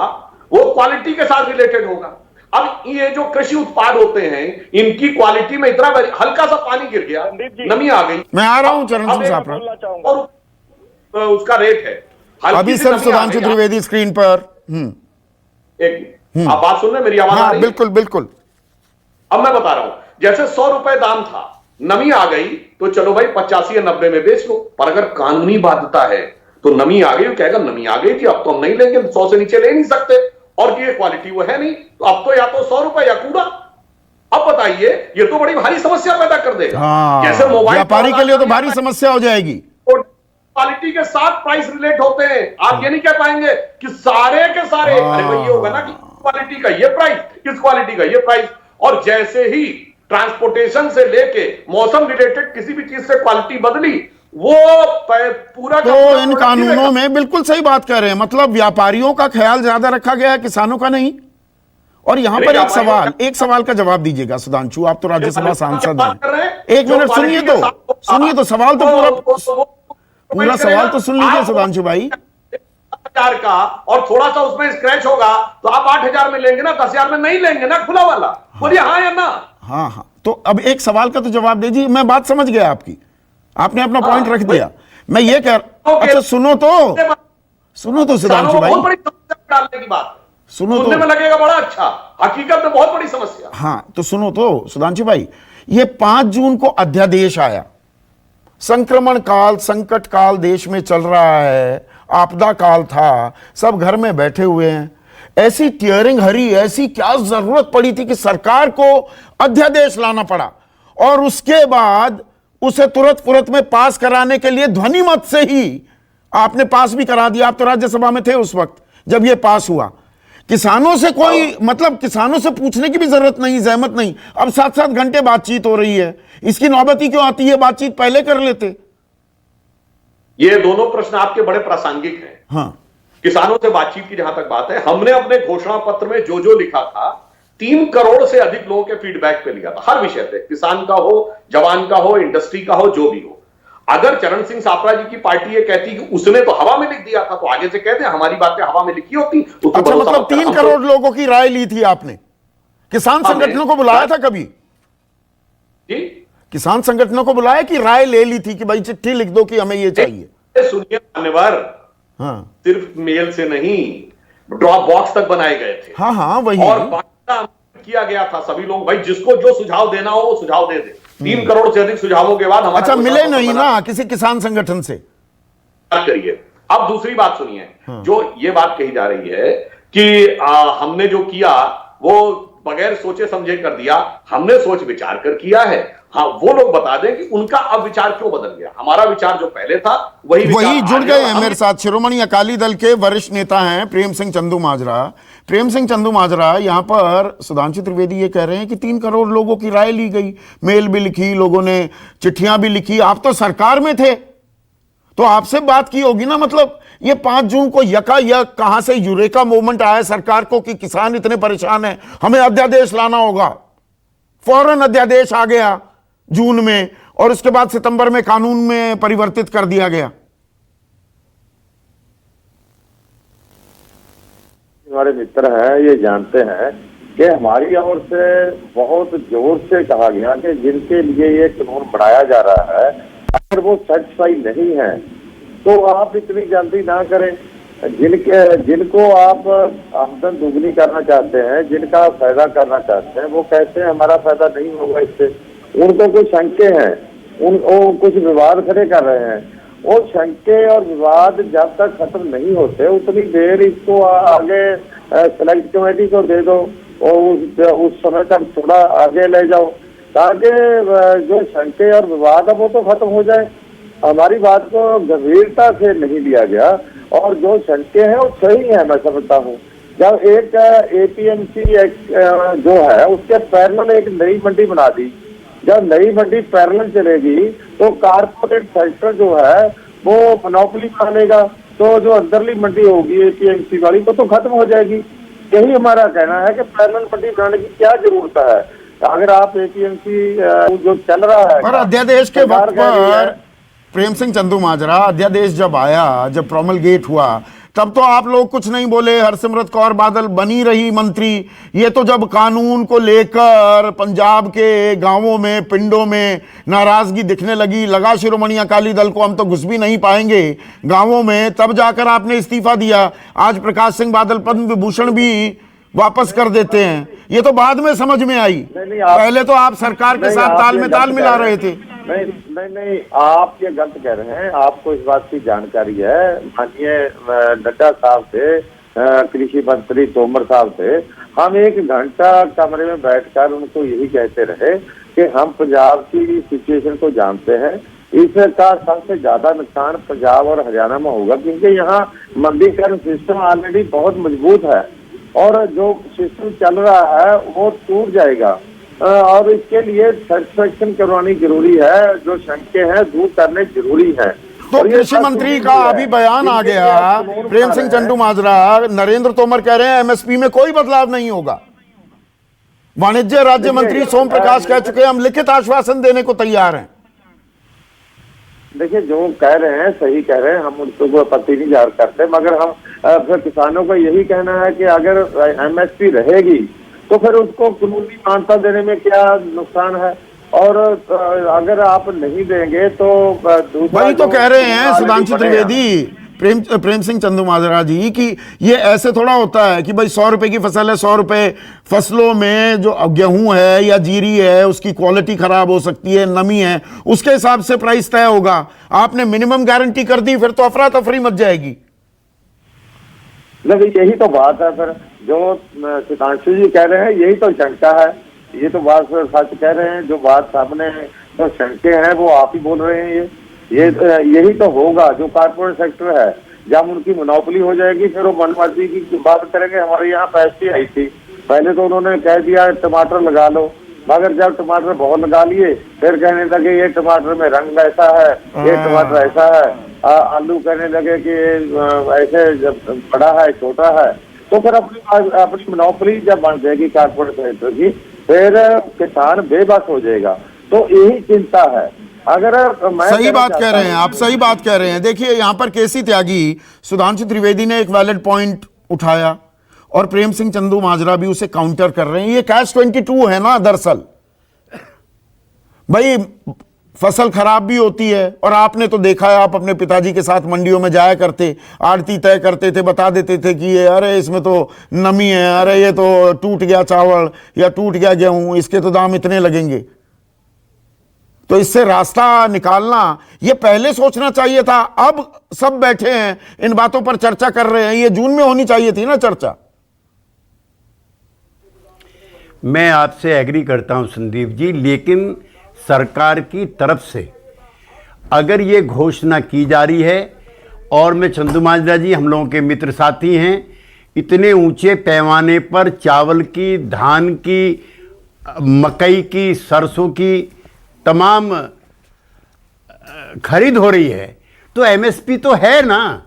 वो क्वालिटी के साथ रिलेटेड होगा। अब ये जो कृषि उत्पाद होते हैं, इनकी क्वालिटी में इतना हल्का सा पानी गिर गया, नमी आ गई, मैं आ रहा हूं चरण सिंह सापरा, और उसका रेट है अभी सर सुधांशु त्रिवेदी स्क्रीन पर। आप बात सुन रहे हैं, मेरी आवाज आ रही है? बिल्कुल बिल्कुल। अब मैं बता रहा हूं, जैसे 100 रुपए दाम था, नमी आ गई तो चलो भाई 85 या 90 में बेच लो। पर अगर कानूनी बाध्यता है तो नमी आ गई, कहेगा नमी आ गई थी, अब तो हम नहीं लेंगे, 100 से नीचे ले नहीं सकते, और ये क्वालिटी वो है नहीं, तो अब तो या तो 100 रुपए या कूड़ा। अब बताइए, ये तो बड़ी भारी समस्या पैदा कर देगा। जैसे मोबाइल व्यापारी के लिए तो भारी समस्या हो जाएगी। क्वालिटी के साथ प्राइस रिलेट होते हैं। आप ये नहीं कह पाएंगे कि सारे के सारे, अरे भाई ये होगा ना कि क्वालिटी का ये प्राइस, इस क्वालिटी का ये प्राइस। और जैसे ही ट्रांसपोर्टेशन से लेके मौसम रिलेटेड किसी भी चीज से क्वालिटी बदली, वो पूरा तो इन कानूनों में बिल्कुल सही बात कर रहे हैं, मतलब व्यापारियों का ख्याल ज्यादा रखा गया है, किसानों का नहीं। और यहां पर एक सवाल का जवाब दीजिएगा सुधांशु, आप तो राज्यसभा सांसद हैं। एक मिनट सुनिए तो सवाल तो पूरा सवाल तो सुन लीजिए सुधांशु भाई। 1000 का और थोड़ा सा उसमें स्क्रैच होगा तो आप 8000 में लेंगे ना, 10,000 में नहीं लेंगे ना, खुला वाला। बोलिए हाँ या ना? हाँ, तो अब एक सवाल का तो जवाब दीजिए। मैं बात समझ गया आपकी, आपने अपना पॉइंट रख दिया। मैं ये कह, अच्छा सुनो तो सुधांशु भाई, डालने की बात सुनो तो, में लगेगा बड़ा अच्छा, हकीकत में बहुत बड़ी समस्या। हाँ तो सुनो तो सुधांशु भाई, ये 5 जून को अध्यादेश आया, संक्रमण काल, संकट काल देश में चल रहा है, आपदा काल था, सब घर में बैठे हुए हैं, ऐसी टीयरिंग हरी, ऐसी क्या जरूरत पड़ी थी कि सरकार को अध्यादेश लाना पड़ा, और उसके बाद उसे तुरंत में पास कराने के लिए ध्वनि मत से ही आपने पास भी करा दिया। आप तो राज्यसभा में थे उस वक्त जब यह पास हुआ। किसानों से कोई मतलब, किसानों से पूछने की भी जरूरत नहीं, जहमत नहीं। अब 7-7 घंटे बातचीत हो रही है, इसकी नौबती क्यों आती है? बातचीत पहले कर लेते। ये दोनों प्रश्न आपके बड़े प्रासंगिक हैं। हाँ, किसानों से बातचीत की जहां तक बात है, हमने अपने घोषणा पत्र में जो लिखा था, 3 करोड़ से अधिक लोगों के फीडबैक पे लिया था, हर विषय पे, किसान का हो, जवान का हो, इंडस्ट्री का हो, जो भी हो। अगर चरण सिंह सापरा जी की पार्टी ये कहती कि उसने तो हवा में लिख दिया था, तो आगे से कहते हैं हमारी बातें हवा में लिखी होती। अच्छा, मतलब 3 करोड़ लोगों की राय ली थी आपने? किसान संगठनों को बुलाया था कभी? जी, किसान संगठनों को बुलाया कि राय ले ली थी कि भाई चिट्ठी लिख दो कि हमें ये चाहिए? सुनिए मान्यवर, हाँ, सिर्फ मेल से नहीं, ड्रॉप बॉक्स तक बनाए गए थे। हाँ वही, और किया गया था, सभी लोग भाई जिसको जो सुझाव देना हो वो सुझाव दे दे। 3 करोड़ से अधिक सुझावों के बाद हमारा, अच्छा, मिले नहीं ना किसी किसान संगठन से? करिए। अब दूसरी बात सुनिए, जो ये बात कही जा रही है कि हमने जो किया वो बगैर सोचे समझे कर दिया, हमने सोच विचार कर किया है। हाँ, वो लोग बता दें कि उनका अब विचार क्यों बदल गया। हमारा विचार जो पहले था वही जुड़ गए हैं मेरे साथ। शिरोमणि अकाली दल के वरिष्ठ नेता हैं प्रेम सिंह चंदूमाजरा। प्रेम सिंह चंदूमाजरा, यहां पर सुधांशु त्रिवेदी ये कह रहे हैं कि 3 करोड़ लोगों की राय ली गई, मेल भी लिखी, लोगों ने चिट्ठियां भी लिखी। आप तो सरकार में थे तो आपसे बात की होगी ना। मतलब ये 5 जून को यकायक कहां से यूरेका मूवमेंट आया सरकार को कि किसान इतने परेशान हैं, हमें अध्यादेश लाना होगा। फौरन अध्यादेश आ गया जून में और उसके बाद सितंबर में कानून में परिवर्तित कर दिया गया। हमारे मित्र हैं, ये जानते हैं कि हमारी ओर से बहुत जोर से कहा गया कि जिनके लिए ये कानून बनाया जा रहा है, अगर वो सेटिस्फाई नहीं है तो आप इतनी जल्दी ना करें। जिनको आप आमदन दुगनी करना चाहते हैं, जिनका फायदा करना चाहते हैं, वो कहते हैं हमारा फायदा नहीं होगा इससे। उनको कुछ शंके हैं, वो कुछ विवाद खड़े कर रहे हैं। वो शंके और विवाद जब तक खत्म नहीं होते उतनी देर इसको आगे सेलेक्ट कमेटी को दे दो और उस समय तक थोड़ा आगे ले जाओ ताकि जो शंके और विवाद है वो तो खत्म हो जाए। हमारी बात को गंभीरता से नहीं लिया गया और जो शंके हैं वो सही है, मैं समझता हूँ। जब एक एपीएमसी जो है उसके पैरेलल एक नई मंडी बना दी, जब नई मंडी पैरेलल चलेगी तो कारपोरेट सेक्टर जो है वो मोनोपोली मानेगा, तो जो अंदरली मंडी होगी एपीएमसी वाली तो खत्म हो जाएगी। यही हमारा कहना है कि पैरेलल मंडी बनाने की क्या जरूरत है। अगर आप एपीएमसी जो चल रहा है पर अध्यादेश के वक्त पर प्रेम सिंह चंदूमाजरा, अध्यादेश जब आया, जब प्रोमलगेट हुआ, तब तो आप लोग कुछ नहीं बोले। हरसिमरत कौर बादल बनी रही मंत्री। ये तो जब कानून को लेकर पंजाब के गांवों में, पिंडों में नाराजगी दिखने लगा शिरोमणि अकाली दल को हम तो घुस भी नहीं पाएंगे गांवों में, तब जाकर आपने इस्तीफा दिया। आज प्रकाश सिंह बादल पद्म विभूषण भी वापस कर देते हैं। ये तो बाद में समझ में आई, पहले तो आप सरकार के साथ ताल में ताल मिला रहे थे। नहीं, आप ये गलत कह रहे हैं। आपको इस बात की जानकारी है, माननीय नड्डा साहब थे, कृषि मंत्री तोमर साहब थे, हम 1 घंटा कमरे में बैठकर उनको यही कहते रहे कि हम पंजाब की सिचुएशन को जानते हैं। इसका सबसे ज्यादा नुकसान पंजाब और हरियाणा में होगा क्योंकि यहाँ मंडीकरण सिस्टम ऑलरेडी बहुत मजबूत है और जो सिस्टम चल रहा है वो टूट जाएगा और इसके लिए सेटिस्फेक्शन करवानी जरूरी है, जो शंके हैं दूर करने जरूरी है। तो कृषि मंत्री का अभी बयान आ गया, प्रेम सिंह चंदूमाजरा, नरेंद्र तोमर कह रहे हैं एमएसपी में कोई बदलाव नहीं होगा। वाणिज्य राज्य मंत्री सोम प्रकाश कह चुके हैं हम लिखित आश्वासन देने को तैयार हैं। देखिए, जो कह रहे हैं सही कह रहे हैं, हम उनको आपत्ति नहीं जाहिर करते, मगर हम फिर किसानों का यही कहना है कि अगर एमएसपी रहेगी तो फिर उसको कानूनी मान्यता देने में क्या नुकसान है, और अगर आप नहीं देंगे तो वही तो कह रहे हैं सुधांशु त्रिवेदी, प्रेम सिंह चंदूमाजरा जी, कि ये ऐसे थोड़ा होता है कि भाई 100 रुपए की फसल है, 100 रुपए फसलों में जो गेहूं है या जीरी है उसकी क्वालिटी खराब हो सकती है, नमी है, उसके हिसाब से प्राइस तय होगा। आपने मिनिमम गारंटी कर दी, फिर तो अफरा तफरी मच जाएगी। लेकिन यही तो बात है, फिर जो सुधांशु जी कह रहे हैं यही तो शंका है, ये तो बात सच कह रहे हैं। जो बात सामने तो शंके हैं वो आप ही बोल रहे हैं। यही तो होगा। जो कारपोरेट सेक्टर है, जब उनकी मोनोपोली हो जाएगी फिर वो मनमर्जी की बात करेंगे। हमारे यहाँ पैसे आई थी, पहले तो उन्होंने कह दिया टमाटर लगा लो, मगर जब टमाटर बहुत लगा लिए फिर कहने लगे ये टमाटर में रंग ऐसा है, ये टमाटर ऐसा है। आलू कहने लगे कि ऐसे जब बड़ा है छोटा है, तो फिर अपनी मोनोपोली जब बन जाएगी कारपोरेट सेक्टर की, फिर किसान बेबस हो जाएगा। तो यही चिंता है। अगर मैं सही बात कह रहे हैं आप, सही बात कह रहे हैं। देखिए यहाँ पर केसी त्यागी, सुधांशु त्रिवेदी ने एक वैलिड पॉइंट उठाया और प्रेम सिंह चंदूमाजरा भी उसे काउंटर कर रहे हैं। ये कैच 22 है ना दरअसल। भाई फसल खराब भी होती है और आपने तो देखा है, आप अपने पिताजी के साथ मंडियों में जाया करते, आड़ती तय करते थे, बता देते थे कि ये अरे इसमें तो नमी है, अरे ये तो टूट गया चावल या टूट गया गेहूं, इसके तो दाम इतने लगेंगे। तो इससे रास्ता निकालना ये पहले सोचना चाहिए था। अब सब बैठे हैं इन बातों पर चर्चा कर रहे हैं, ये जून में होनी चाहिए थी ना चर्चा। मैं आपसे एग्री करता हूं संदीप जी, लेकिन सरकार की तरफ से अगर ये घोषणा की जा रही है, और मैं चंदू माजरा जी हम लोगों के मित्र साथी हैं, इतने ऊंचे पैमाने पर चावल की, धान की, मकई की, सरसों की तमाम खरीद हो रही है, तो एमएसपी तो है ना।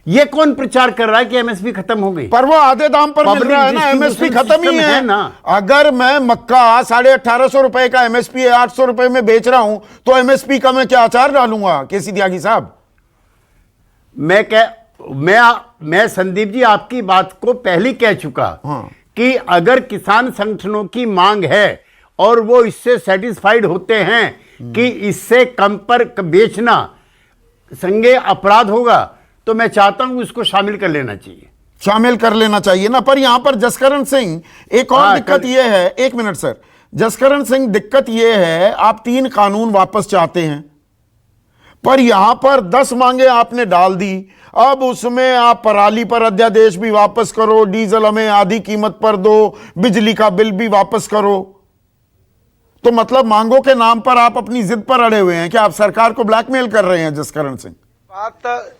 ये कौन प्रचार कर रहा है कि एमएसपी खत्म हो गई? पर वो आधे दाम पर मिल रहा है ना, एमएसपी खत्म ही है ना। अगर मैं मक्का 1850 रुपए का एमएसपी है 800 रुपए में बेच रहा हूं, तो एमएसपी का मैं क्या अचार डालूंगा केसी त्यागी साहब? मैं संदीप जी आपकी बात को पहले कह चुका कि अगर किसान संगठनों की मांग है और वो इससे सेटिस्फाइड होते हैं कि इससे कम पर बेचना संज्ञेय अपराध होगा, तो मैं चाहता हूं इसको शामिल कर लेना चाहिए ना। पर यहां पर जसकरण सिंह एक और दिक्कत यह है, एक मिनट सर, जसकरण सिंह दिक्कत यह है, आप 3 कानून वापस चाहते हैं, पर यहां पर 10 मांगे आपने डाल दी। अब उसमें आप पराली पर अध्यादेश भी वापस करो, डीजल हमें आधी कीमत पर दो, बिजली का बिल भी वापस करो। तो मतलब मांगों के नाम पर आप अपनी जिद पर अड़े हुए हैं कि आप सरकार को ब्लैकमेल कर रहे हैं जसकरण सिंह? बात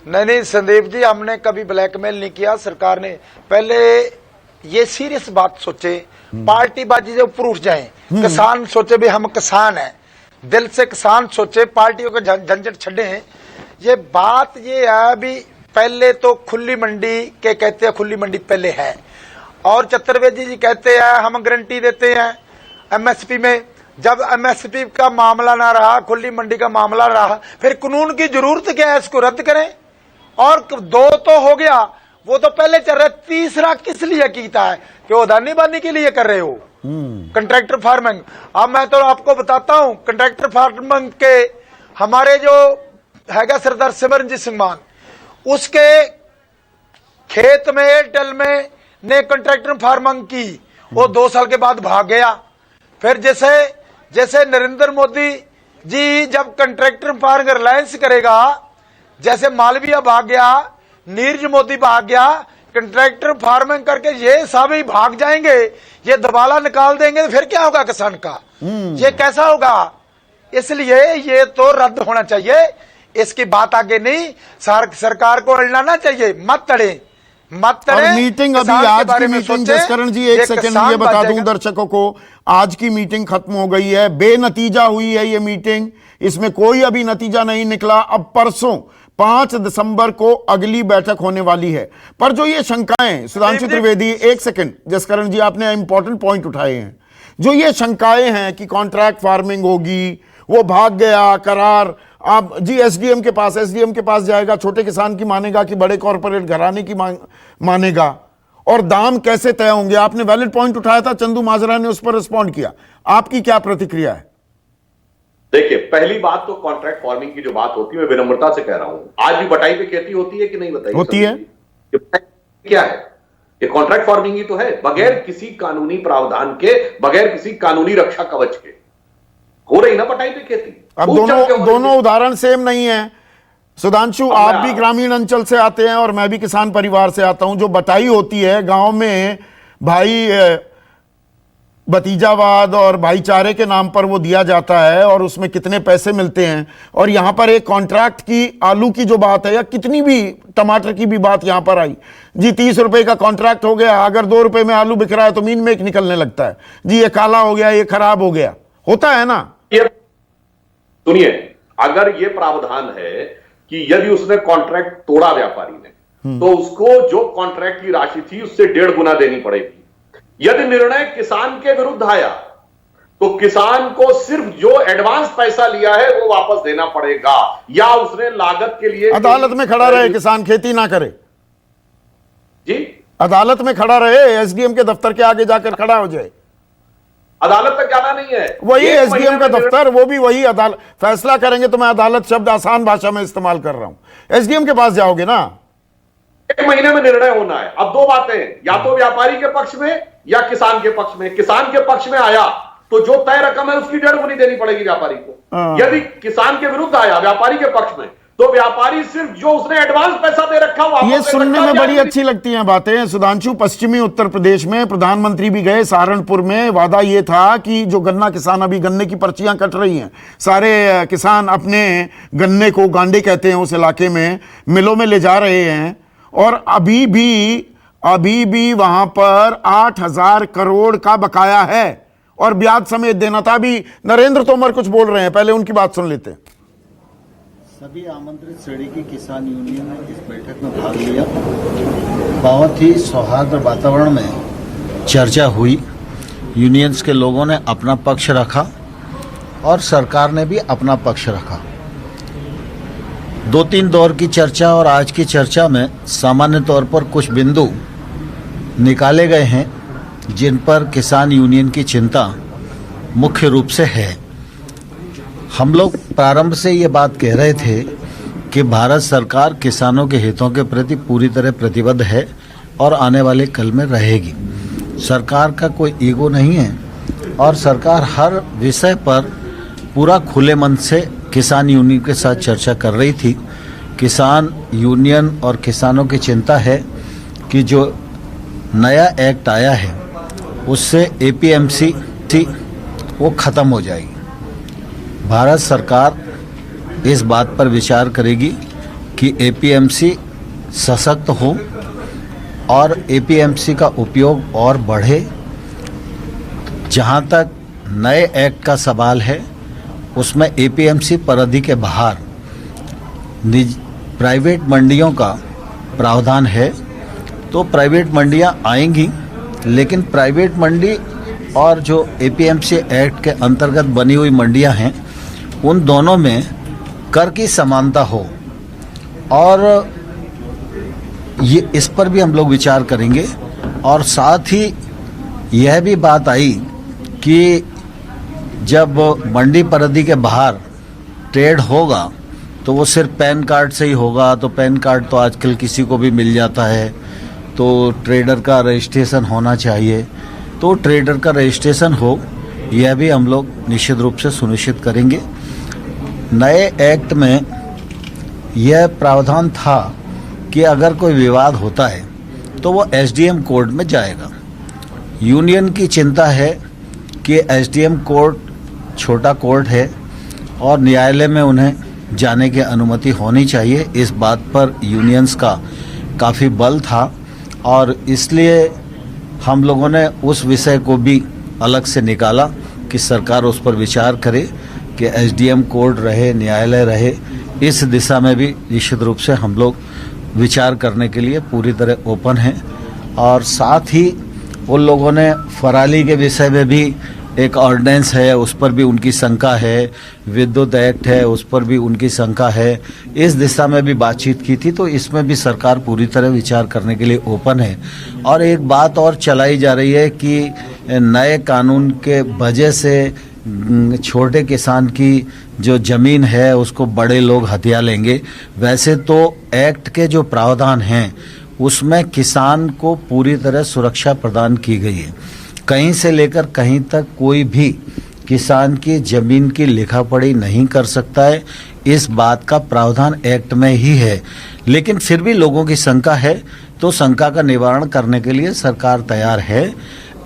नहीं संदीप जी, हमने कभी ब्लैकमेल नहीं किया। सरकार ने पहले ये सीरियस बात सोचे, पार्टीबाजी जो ऊपर उठ जाए, किसान सोचे भी हम किसान हैं, दिल से किसान सोचे, पार्टियों के झंझट छड़े हैं। ये बात ये है भी पहले तो खुली मंडी के कहते हैं, खुली मंडी पहले है, और चतुर्वेदी जी कहते हैं हम गारंटी देते हैं एमएसपी में। जब एमएसपी का मामला ना रहा, खुली मंडी का मामला रहा, फिर कानून की जरूरत क्या है? इसको रद्द करें। और 2 तो हो गया, वो तो पहले चल रहा है, तीसरा किस लिए कीता है? कि उदानी बानी के लिए कर रहे हो, कंट्रैक्टर फार्मिंग। अब मैं तो आपको बताता हूं, कंट्रैक्टर फार्मिंग के हमारे जो हैगा सरदार सिमरनजीत सिंह मान, उसके खेत में एयरटेल में ने कंट्रैक्टर फार्मिंग की, वो 2 साल के बाद भाग गया। फिर जैसे नरेंद्र मोदी जी जब कंट्रैक्टर फार्मिंग रिलायंस करेगा, जैसे मालवीय भाग गया, नीरज मोदी भाग गया, कंट्रैक्टर फार्मिंग करके ये सब ही भाग जाएंगे, ये दबाला निकाल देंगे, तो फिर क्या होगा किसान का? ये कैसा होगा? इसलिए ये तो रद्द होना चाहिए। इसकी बात आगे नहीं, सरकार को अड़ना चाहिए, मत तड़े। और मीटिंग अभी आज की मीटिंग, जसकरण जी एक सेकंड ये बता दूं दर्शकों को, आज की मीटिंग खत्म हो गई है, बेनतीजा हुई है ये मीटिंग, इसमें कोई अभी नतीजा नहीं निकला। अब परसों 5 दिसंबर को अगली बैठक होने वाली है। पर जो ये शंकाएं, सुधांशु त्रिवेदी एक सेकंड, जसकरण जी आपने इंपॉर्टेंट पॉइंट उठाए हैं, जो ये शंकाएं हैं कि कॉन्ट्रैक्ट फार्मिंग होगी, वो भाग गया करार, आप जी एसडीएम के पास जाएगा, छोटे किसान की मानेगा कि बड़े कॉर्पोरेट घराने की मानेगा, और दाम कैसे तय होंगे? आपने वैलिड पॉइंट उठाया था, चंदू माजरा ने उस पर रिस्पॉन्ड किया, आपकी क्या प्रतिक्रिया है? देखिए, पहली बात तो कॉन्ट्रैक्ट फार्मिंग की जो बात होती है, मैं विनम्रता से कह रहा हूं, आज भी बटाई पे खेती होती है कि नहीं? बताइए। होती है। क्या है ये? कॉन्ट्रैक्ट फार्मिंग ही तो है, बगैर किसी कानूनी प्रावधान के, बगैर किसी कानूनी रक्षा कवच के हो रही ना बटाई पे खेती। अब दोनों उदाहरण सेम नहीं है सुधांशु, आप भी ग्रामीण अंचल से आते हैं और मैं भी किसान परिवार से आता हूं। जो बटाई होती है गांव में, भाई भतीजावाद और भाईचारे के नाम पर वो दिया जाता है, और उसमें कितने पैसे मिलते हैं। और यहां पर एक कॉन्ट्रैक्ट की, आलू की जो बात है, या कितनी भी, टमाटर की भी बात यहां पर आई जी, 30 रुपए का कॉन्ट्रैक्ट हो गया, अगर 2 रुपए में आलू बिक रहा है तो मीन में निकलने लगता है जी, ये काला हो गया, ये खराब हो गया, होता है ना। सुनिए, अगर ये प्रावधान है कि यदि उसने कॉन्ट्रैक्ट तोड़ा व्यापारी ने, तो उसको जो कॉन्ट्रैक्ट की राशि थी उससे 1.5 गुना देनी पड़ेगी। यदि निर्णय किसान के विरुद्ध आया तो किसान को सिर्फ जो एडवांस पैसा लिया है वो वापस देना पड़ेगा, या उसने लागत के लिए अदालत में खड़ा रहे, किसान खेती ना करे जी, अदालत में खड़ा रहे, एसडीएम के दफ्तर के आगे जाकर खड़ा हो जाए। अदालत तक जाना नहीं है, वही एसडीएम का दफ्तर, वो भी वही अदालत फैसला करेंगे। तो मैं अदालत शब्द आसान भाषा में इस्तेमाल कर रहा हूं। एसडीएम के पास जाओगे ना, 1 महीने में निर्णय होना है। अब 2 बातें, या तो व्यापारी के पक्ष में या किसान के पक्ष में। किसान के पक्ष में आया तो जो तय रकम है उसकी 1.5 गुनी देनी पड़ेगी व्यापारी को। यदि किसान के विरुद्ध आया व्यापारी के पक्ष में, तो व्यापारी सिर्फ जो उसने एडवांस पैसा दे रखा वापस ये दे सुनने रखा, में बड़ी जारी अच्छी लगती हैं बातें सुधांशु। पश्चिमी उत्तर प्रदेश में प्रधानमंत्री भी गए सहारनपुर में। वादा ये था कि जो गन्ना किसान अभी गन्ने की पर्चियां कट रही हैं, सारे किसान अपने गन्ने को, गांडे कहते हैं उस इलाके में, मिलों में ले जा रहे हैं। और अभी भी वहां पर 8,000 करोड़ का बकाया है और ब्याज समेत देना था। अभी नरेंद्र तोमर कुछ बोल रहे हैं, पहले उनकी बात सुन लेते हैं। सभी आमंत्रित श्रेणी की किसान यूनियन ने इस बैठक में भाग लिया। बहुत ही सौहार्द वातावरण में चर्चा हुई। यूनियंस के लोगों ने अपना पक्ष रखा और सरकार ने भी अपना पक्ष रखा। 2-3 दौर की चर्चा और आज की चर्चा में सामान्य तौर पर कुछ बिंदु निकाले गए हैं जिन पर किसान यूनियन की चिंता मुख्य रूप से है। हम लोग प्रारंभ से ये बात कह रहे थे कि भारत सरकार किसानों के हितों के प्रति पूरी तरह प्रतिबद्ध है और आने वाले कल में रहेगी। सरकार का कोई ईगो नहीं है और सरकार हर विषय पर पूरा खुले मन से किसान यूनियन के साथ चर्चा कर रही थी। किसान यूनियन और किसानों की चिंता है कि जो नया एक्ट आया है उससे एपीएमसी वो ख़त्म हो जाएगी। भारत सरकार इस बात पर विचार करेगी कि एपीएमसी सशक्त हो और एपीएमसी का उपयोग और बढ़े। जहाँ तक नए एक्ट का सवाल है उसमें एपीएमसी परिधि के बाहर प्राइवेट मंडियों का प्रावधान है। तो प्राइवेट मंडियाँ आएंगी, लेकिन प्राइवेट मंडी और जो एपीएमसी एक्ट के अंतर्गत बनी हुई मंडियां हैं उन दोनों में कर की समानता हो। और ये इस पर भी हम लोग विचार करेंगे। और साथ ही यह भी बात आई कि जब मंडी परिधि के बाहर ट्रेड होगा तो वो सिर्फ पैन कार्ड से ही होगा। तो पैन कार्ड तो आजकल किसी को भी मिल जाता है, तो ट्रेडर का रजिस्ट्रेशन होना चाहिए। तो ट्रेडर का रजिस्ट्रेशन हो, यह भी हम लोग निश्चित रूप से सुनिश्चित करेंगे। नए एक्ट में यह प्रावधान था कि अगर कोई विवाद होता है तो वो एसडीएम कोर्ट में जाएगा। यूनियन की चिंता है कि एसडीएम कोर्ट छोटा कोर्ट है और न्यायालय में उन्हें जाने की अनुमति होनी चाहिए। इस बात पर यूनियंस का काफ़ी बल था और इसलिए हम लोगों ने उस विषय को भी अलग से निकाला कि सरकार उस पर विचार करे कि एसडीएम कोर्ट रहे, न्यायालय रहे। इस दिशा में भी निश्चित रूप से हम लोग विचार करने के लिए पूरी तरह ओपन हैं। और साथ ही उन लोगों ने फराली के विषय में भी एक ऑर्डिनेंस है, उस पर भी उनकी शंका है। विद्युत एक्ट है, उस पर भी उनकी शंका है। इस दिशा में भी बातचीत की थी। तो इसमें भी सरकार पूरी तरह विचार करने के लिए ओपन है। और एक बात और चलाई जा रही है कि नए कानून के वजह से छोटे किसान की जो ज़मीन है उसको बड़े लोग हथिया लेंगे। वैसे तो एक्ट के जो प्रावधान हैं उसमें किसान को पूरी तरह सुरक्षा प्रदान की गई है। कहीं से लेकर कहीं तक कोई भी किसान की ज़मीन की लिखा पढ़ी नहीं कर सकता है। इस बात का प्रावधान एक्ट में ही है। लेकिन फिर भी लोगों की शंका है, तो शंका का निवारण करने के लिए सरकार तैयार है।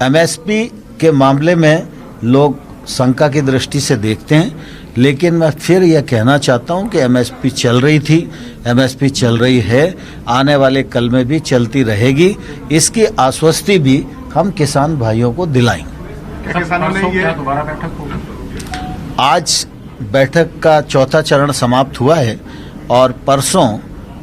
एमएसपी के मामले में लोग शंका की दृष्टि से देखते हैं, लेकिन मैं फिर यह कहना चाहता हूं कि एमएसपी चल रही थी, एमएसपी चल रही है, आने वाले कल में भी चलती रहेगी। इसकी आश्वस्ति भी हम किसान भाइयों को दिलाएंगे। किसानों ने ये दोबारा बैठक होगी। आज बैठक का चौथा चरण समाप्त हुआ है और परसों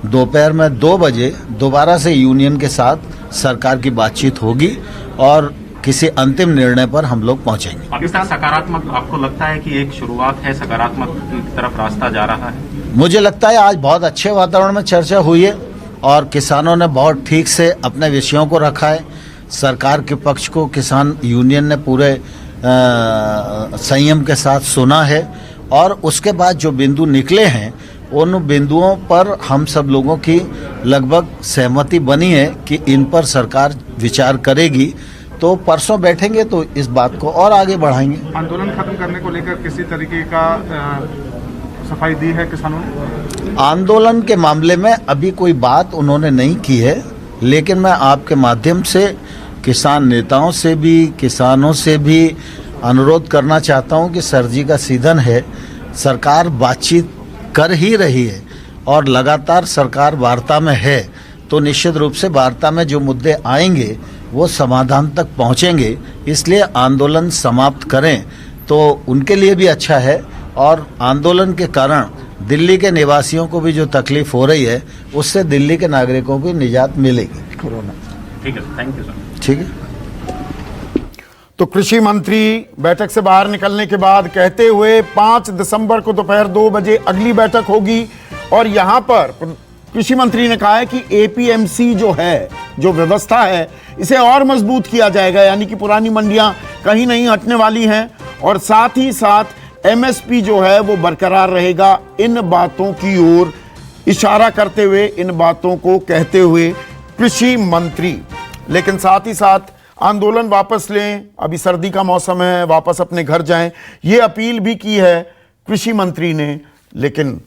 दोपहर में 2 बजे दोबारा से यूनियन के साथ सरकार की बातचीत होगी और किसी अंतिम निर्णय पर हम लोग पहुंचेंगे। पाकिस्तान सकारात्मक आपको लगता है कि एक शुरुआत है, सकारात्मक की तरफ रास्ता जा रहा है? मुझे लगता है आज बहुत अच्छे वातावरण में चर्चा हुई है और किसानों ने बहुत ठीक से अपने विषयों को रखा है। सरकार के पक्ष को किसान यूनियन ने पूरे संयम के साथ सुना है और उसके बाद जो बिंदु निकले हैं उन बिंदुओं पर हम सब लोगों की लगभग सहमति बनी है कि इन पर सरकार विचार करेगी। तो परसों बैठेंगे तो इस बात को और आगे बढ़ाएंगे। आंदोलन खत्म करने को लेकर किसी तरीके का सफाई दी है किसानों ने? आंदोलन के मामले में अभी कोई बात उन्होंने नहीं की है, लेकिन मैं आपके माध्यम से किसान नेताओं से भी, किसानों से भी अनुरोध करना चाहता हूं कि सर्दी का सीजन है, सरकार बातचीत कर ही रही है और लगातार सरकार वार्ता में है, तो निश्चित रूप से वार्ता में जो मुद्दे आएंगे वो समाधान तक पहुंचेंगे। इसलिए आंदोलन समाप्त करें तो उनके लिए भी अच्छा है और आंदोलन के कारण दिल्ली के निवासियों को भी जो तकलीफ हो रही है उससे दिल्ली के नागरिकों को निजात मिलेगी। कोरोना ठीक है, थैंक यू सर। ठीक है। तो कृषि मंत्री बैठक से बाहर निकलने के बाद कहते हुए 5 दिसंबर को दोपहर 2 बजे अगली बैठक होगी और यहां पर कृषि मंत्री ने कहा है कि एपीएमसी जो है, जो व्यवस्था है, इसे और मजबूत किया जाएगा, यानी कि पुरानी मंडियां कहीं नहीं हटने वाली हैं और साथ ही साथ एमएसपी जो है वो बरकरार रहेगा। इन बातों की ओर इशारा करते हुए, इन बातों को कहते हुए कृषि मंत्री, लेकिन साथ ही साथ आंदोलन वापस लें, अभी सर्दी का मौसम है, वापस अपने घर जाएं, ये अपील भी की है कृषि मंत्री ने। लेकिन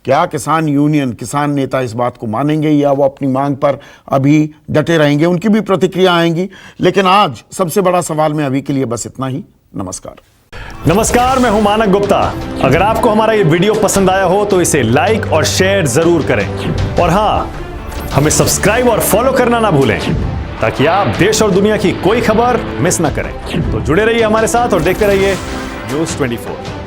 क्या किसान यूनियन, किसान नेता इस बात को मानेंगे या वो अपनी मांग पर अभी डटे रहेंगे? उनकी भी प्रतिक्रिया आएंगी। लेकिन आज सबसे बड़ा सवाल में अभी के लिए बस इतना ही। नमस्कार, मैं हूं मानक गुप्ता। अगर आपको हमारा ये वीडियो पसंद आया हो तो इसे लाइक और शेयर जरूर करें और हाँ, हमें सब्सक्राइब और फॉलो करना ना भूलें ताकि आप देश और दुनिया की कोई खबर मिस ना करें। तो जुड़े रहिए हमारे साथ और देखते रहिए News 24।